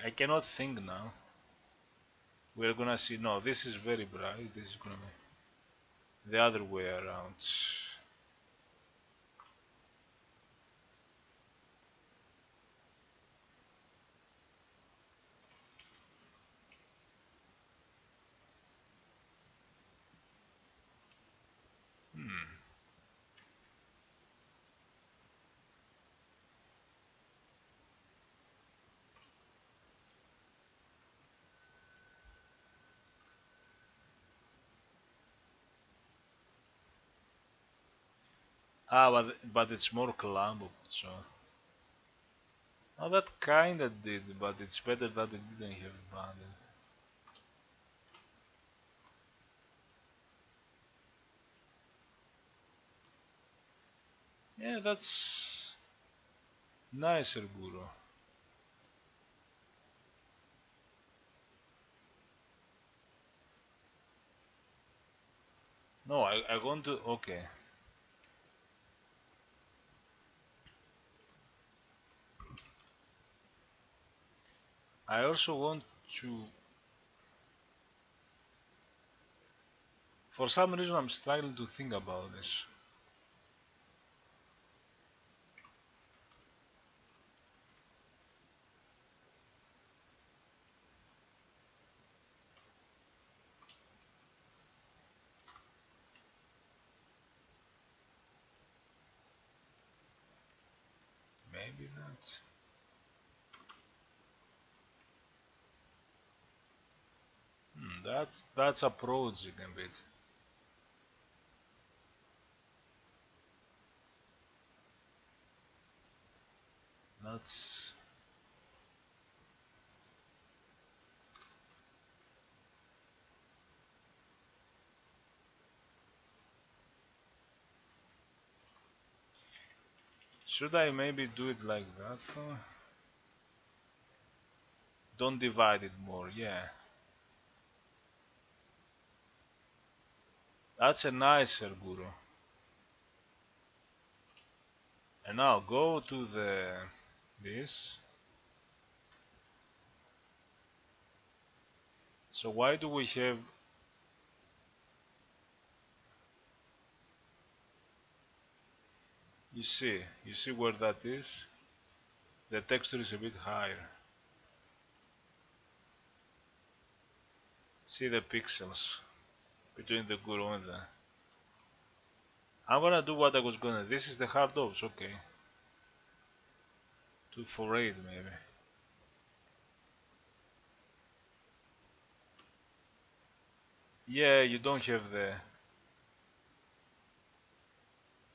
I cannot think now. We're gonna see. No, this is very bright. This is gonna be the other way around. Ah, but it's more clump, so. Oh, that kinda did, but it's better that it didn't have banded. Yeah, that's nicer, Guru. No, I want to. Okay. I also want to. For some reason, I'm struggling to think about this. Maybe that. That's approaching a bit. That's. Should I maybe do it like that? Don't divide it more. Yeah, that's a nicer Guru. And now go to the this. So why do we have? You see where that is? The texture is a bit higher. See the pixels between the Guru and the. I'm gonna do what I was gonna. This is the hard ops, okay. 248 maybe. Yeah, you don't have the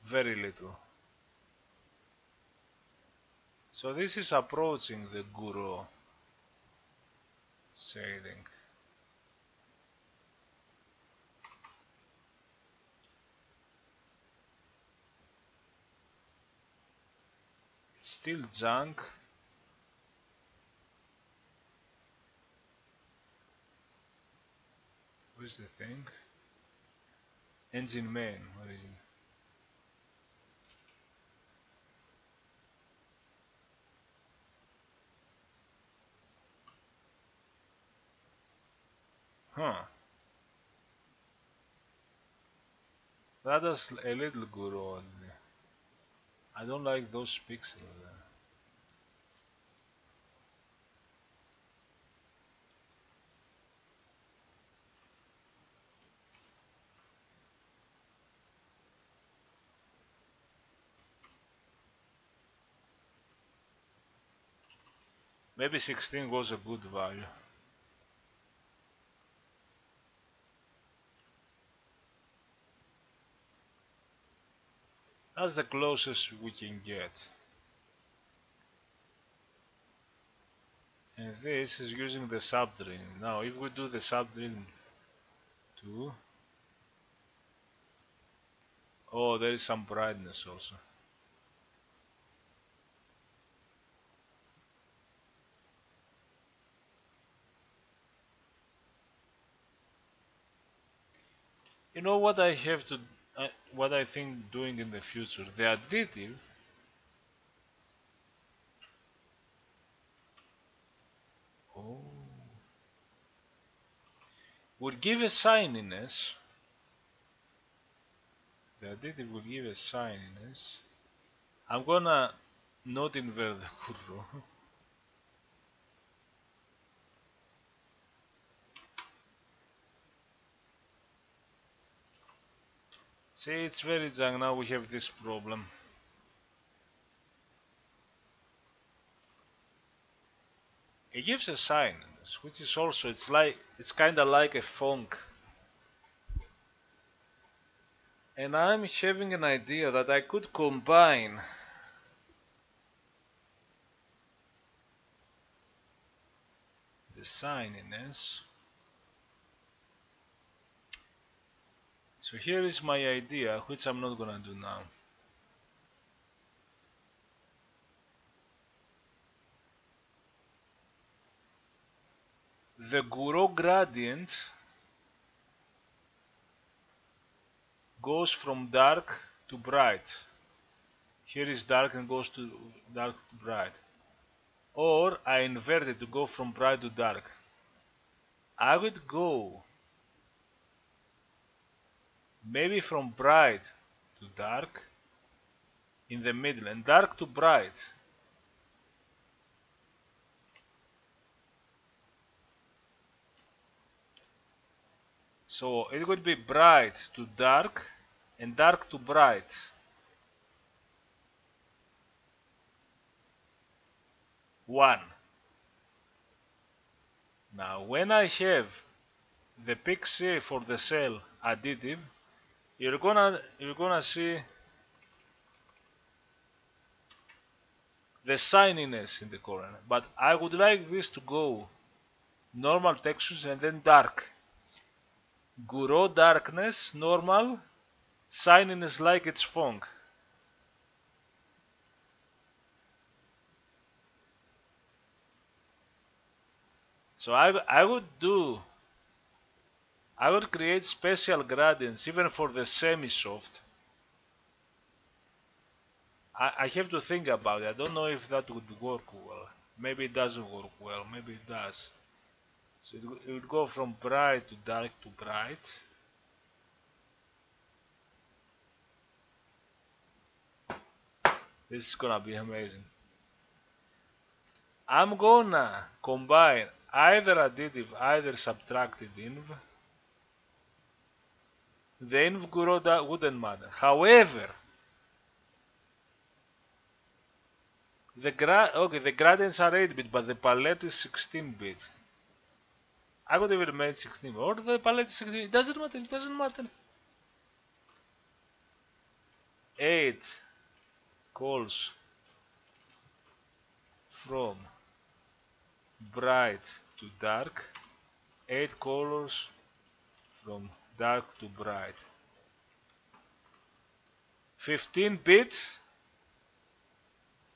very little. So this is approaching the Guru shading. It's still junk. Where's the thing? Engine main. What is it? Huh. That is a little Guru only. I don't like those pixels there. Maybe 16 was a good value. That's the closest we can get. And this is using the subdrain. Now if we do the subdrain too. Oh, there is some brightness also. You know what I have to, what I think doing in the future? The additive oh, would give a shininess. The additive will give a shininess. I'm gonna not invert the curve. See, it's very junk. Now we have this problem. It gives a shininess, which is also it's kind of like a funk. And I'm having an idea that I could combine the signiness. So here is my idea, which I'm not gonna do now. The Gouraud gradient goes from dark to bright. Here is dark and goes to dark to bright. Or I invert it to go from bright to dark. I would go maybe from bright to dark in the middle and dark to bright. So it would be bright to dark and dark to bright. One. Now when I have the pixie for the CEL additive, you're gonna see the shininess in the corner. But I would like this to go normal textures and then dark. Gouraud darkness, normal, shininess like it's funk. So I would create special gradients even for the semi-soft. I have to think about it. I don't know if that would work well. Maybe it doesn't work well. Maybe it does. So it would go from bright to dark to bright. This is gonna be amazing. I'm gonna combine either additive, either subtractive inv. The inv Gouraud wouldn't matter. However, the gradients are 8-bit, but the palette is 16-bit. I could even make 16, or the palette is 16. It doesn't matter. It doesn't matter. 8 calls from bright to dark. 8 colors from dark to bright. 15-bit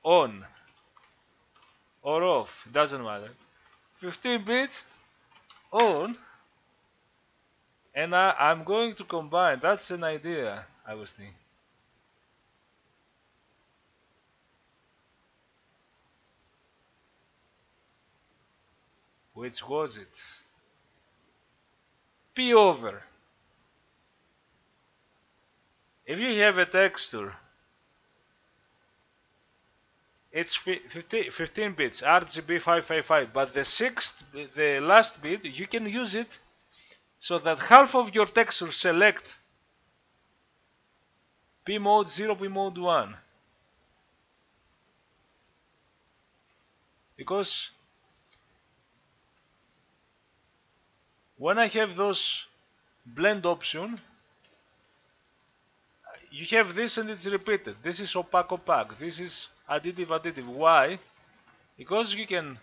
on or off. It doesn't matter. 15-bit on, and I'm going to combine. That's an idea I was thinking. Which was it? P over. If you have a texture, it's 15 bits, RGB 555, but the last bit, you can use it so that half of your texture select P mode 0, P mode 1. Because when I have those blend option, you have this and it's repeated. This is opaque. This is additive. Why? Because you can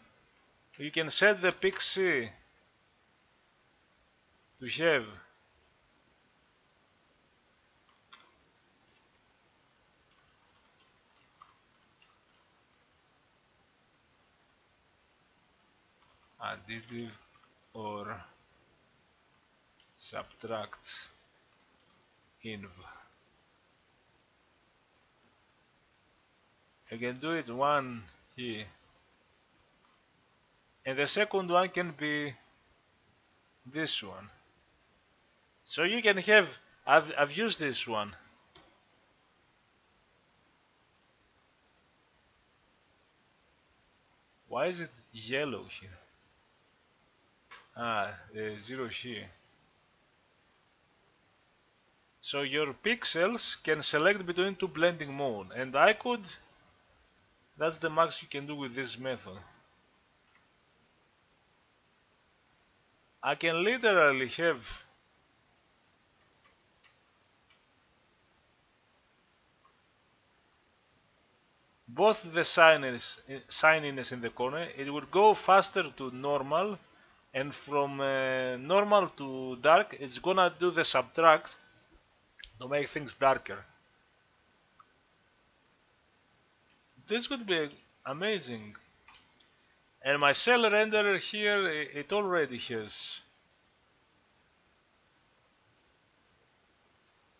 set the pixie to have additive or subtract inv. I can do it one here, and the second one can be this one. So you can have, I've used this one. Why is it yellow here? Zero here. So your pixels can select between two blending mode, and that's the max you can do with this method. I can literally have both the shininess in the corner, it will go faster to normal, and from normal to dark, it's gonna do the subtract to make things darker. This would be amazing. And my cell renderer here, it already has.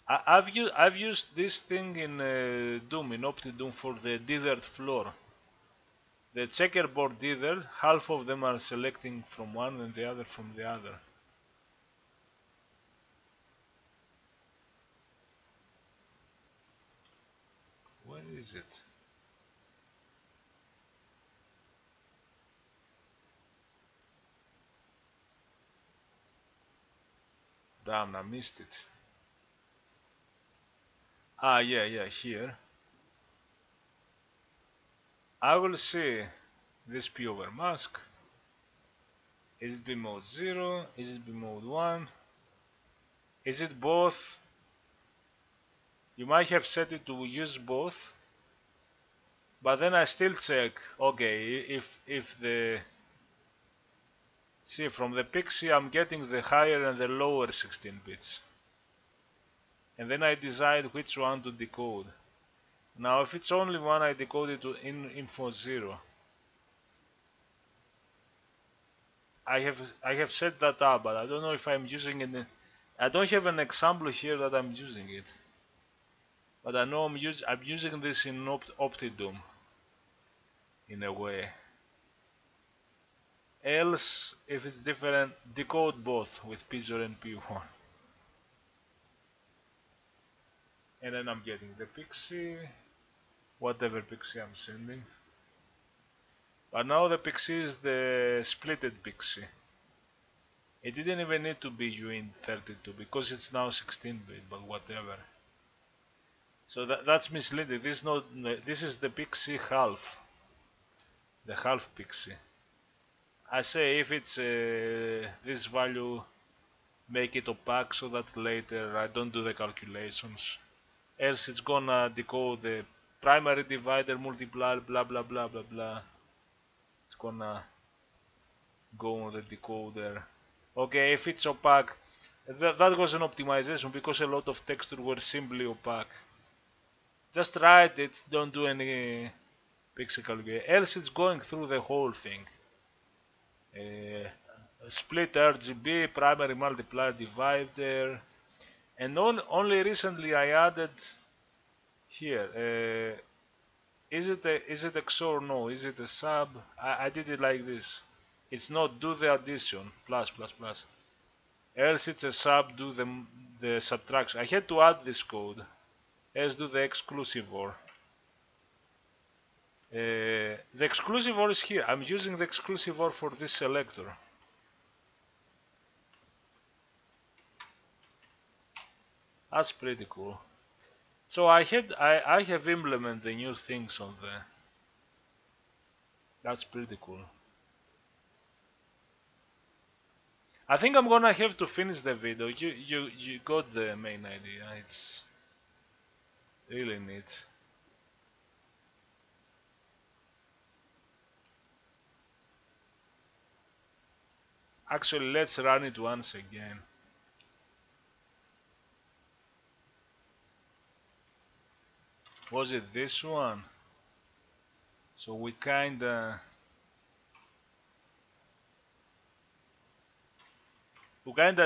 I've used this thing in Doom, in OptiDoom, for the dithered floor. The checkerboard dithered, half of them are selecting from one and the other from the other. Where is it? Damn, I missed it. Ah, yeah, here. I will see this P over mask. Is it B mode 0? Is it B mode 1? Is it both? You might have set it to use both, but then I still check. Okay, if the see from the pixie I'm getting the higher and the lower 16 bits, and then I decide which one to decode. Now if it's only one, I decode it to info 0. I have set that up, but I don't know if I'm using it. I don't have an example here that I'm using it, but I know I'm using this in OptiDoom in a way. Else, if it's different, decode both with P0 and P1. And then I'm getting the pixie, whatever pixie I'm sending. But now the pixie is the splitted pixie. It didn't even need to be uint32 because it's now 16-bit, but whatever. So that's misleading. This is the pixie half, the half pixie. I say if it's this value, make it opaque so that later I don't do the calculations. Else it's gonna decode the primary divider multiplier, blah blah blah blah blah. It's gonna go on the decoder. Okay, if it's opaque, that was an optimization because a lot of textures were simply opaque. Just write it, don't do any pixel calculation. Else it's going through the whole thing. Split RGB, primary multiplier divider, and only recently I added here. Is it a XOR? No. Is it a sub? I did it like this. It's not do the addition plus plus plus. Else it's a sub, do the subtraction. I had to add this code. Else do the exclusive OR. The exclusive OR is here. I'm using the exclusive OR for this selector. That's pretty cool. So I have implemented the new things on there. That's pretty cool. I think I'm gonna have to finish the video. You got the main idea. It's really neat. Actually, let's run it once again. Was it this one? So we kinda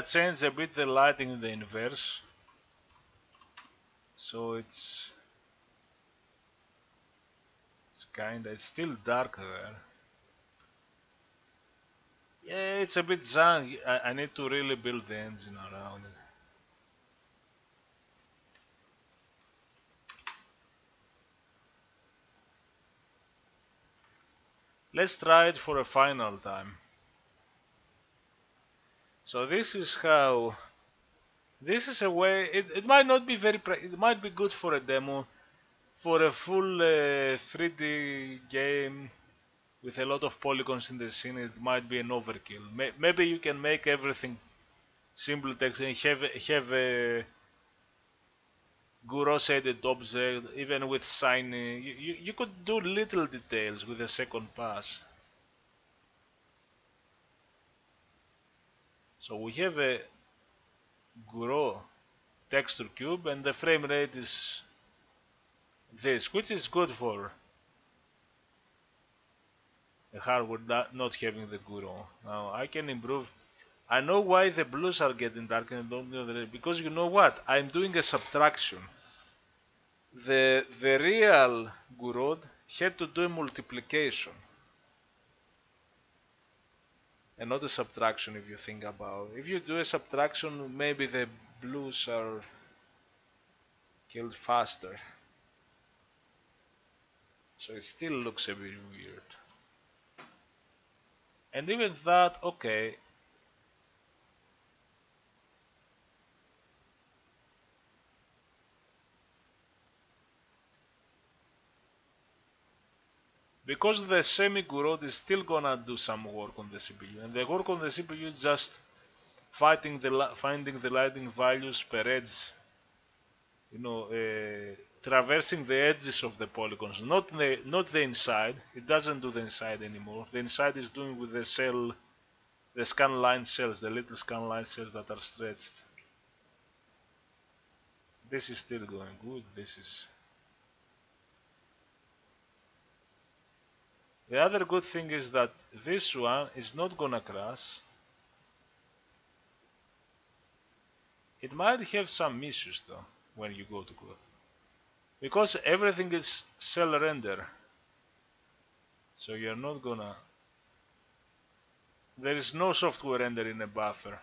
changed a bit the lighting in the inverse. So it's still dark there. Yeah, it's a bit janky. I need to really build the engine around it. Let's try it for a final time. So this is how. This is a way. It might not be it might be good for a demo. For a full 3D game with a lot of polygons in the scene, it might be an overkill. Maybe you can make everything simple text and have Gouraud shaded object, even with shiny. You could do little details with the second pass. So we have a Gouraud texture cube, and the frame rate is this, which is good for a hardware not having the Gouraud. Now I can improve. I know why the blues are getting darker and don't know the red, because you know what? I'm doing a subtraction. The real Gouraud had to do a multiplication and not a subtraction if you think about it. If you do a subtraction, maybe the blues are killed faster. So it still looks a bit weird. And even that, okay. Because the semi-Gouraud is still gonna do some work on the CPU, and the work on the CPU is just finding the lighting values per edge, traversing the edges of the polygons, not the inside. It doesn't do the inside anymore. The inside is doing with the cell, the scanline cells, the little scanline cells that are stretched. This is still going good. The other good thing is that this one is not gonna crash. It might have some issues though when you go to code, because everything is cell render, so you're not gonna. There is no software render in a buffer.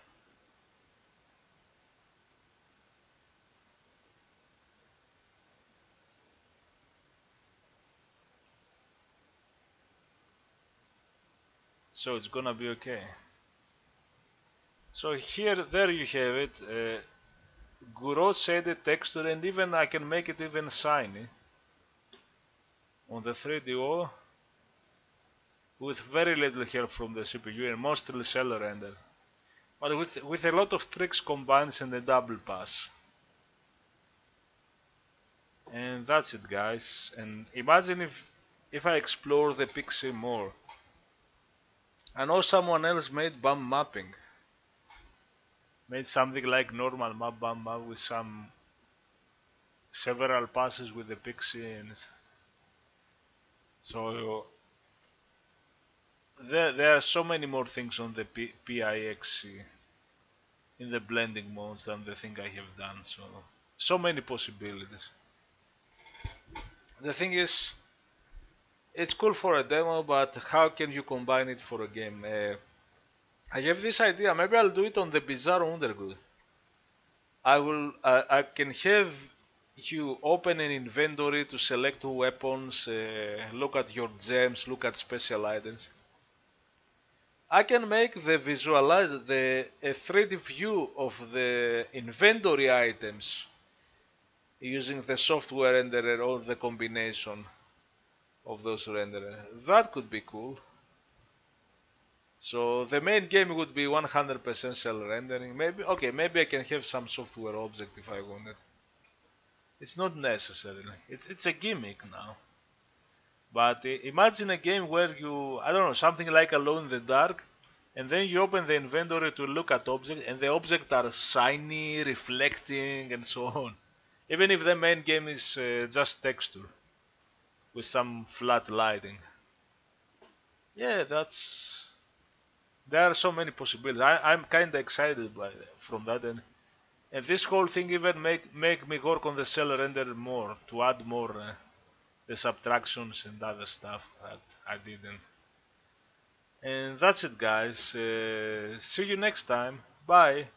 So it's gonna be okay. So there you have it. Gouraud shaded texture, and even I can make it even shiny on the 3DO with very little help from the CPU and mostly cell render, but with a lot of tricks combined and a double pass. And that's it, guys. And imagine if I explore the pixie more. I know someone else made bump mapping. Made something like normal map bump map with several passes with the pixie, and so there are so many more things on the PIXE in the blending modes than the thing I have done. So many possibilities. The thing is, it's cool for a demo, but how can you combine it for a game? I have this idea. Maybe I'll do it on the Bizarre Underground. I can have you open an inventory to select weapons, look at your gems, look at special items. I can make a 3D view of the inventory items using the software renderer or the combination of those renderers. That could be cool. So the main game would be 100% cell rendering. Maybe I can have some software object if I wanted. It's not necessarily. It's a gimmick now. But imagine a game where I don't know, something like Alone in the Dark, and then you open the inventory to look at objects, and the objects are shiny, reflecting, and so on. Even if the main game is just texture with some flat lighting. Yeah, there are so many possibilities. I'm kind of excited from that, and this whole thing even make me work on the cell render more to add more the subtractions and other stuff that I didn't. And that's it, guys. See you next time. Bye.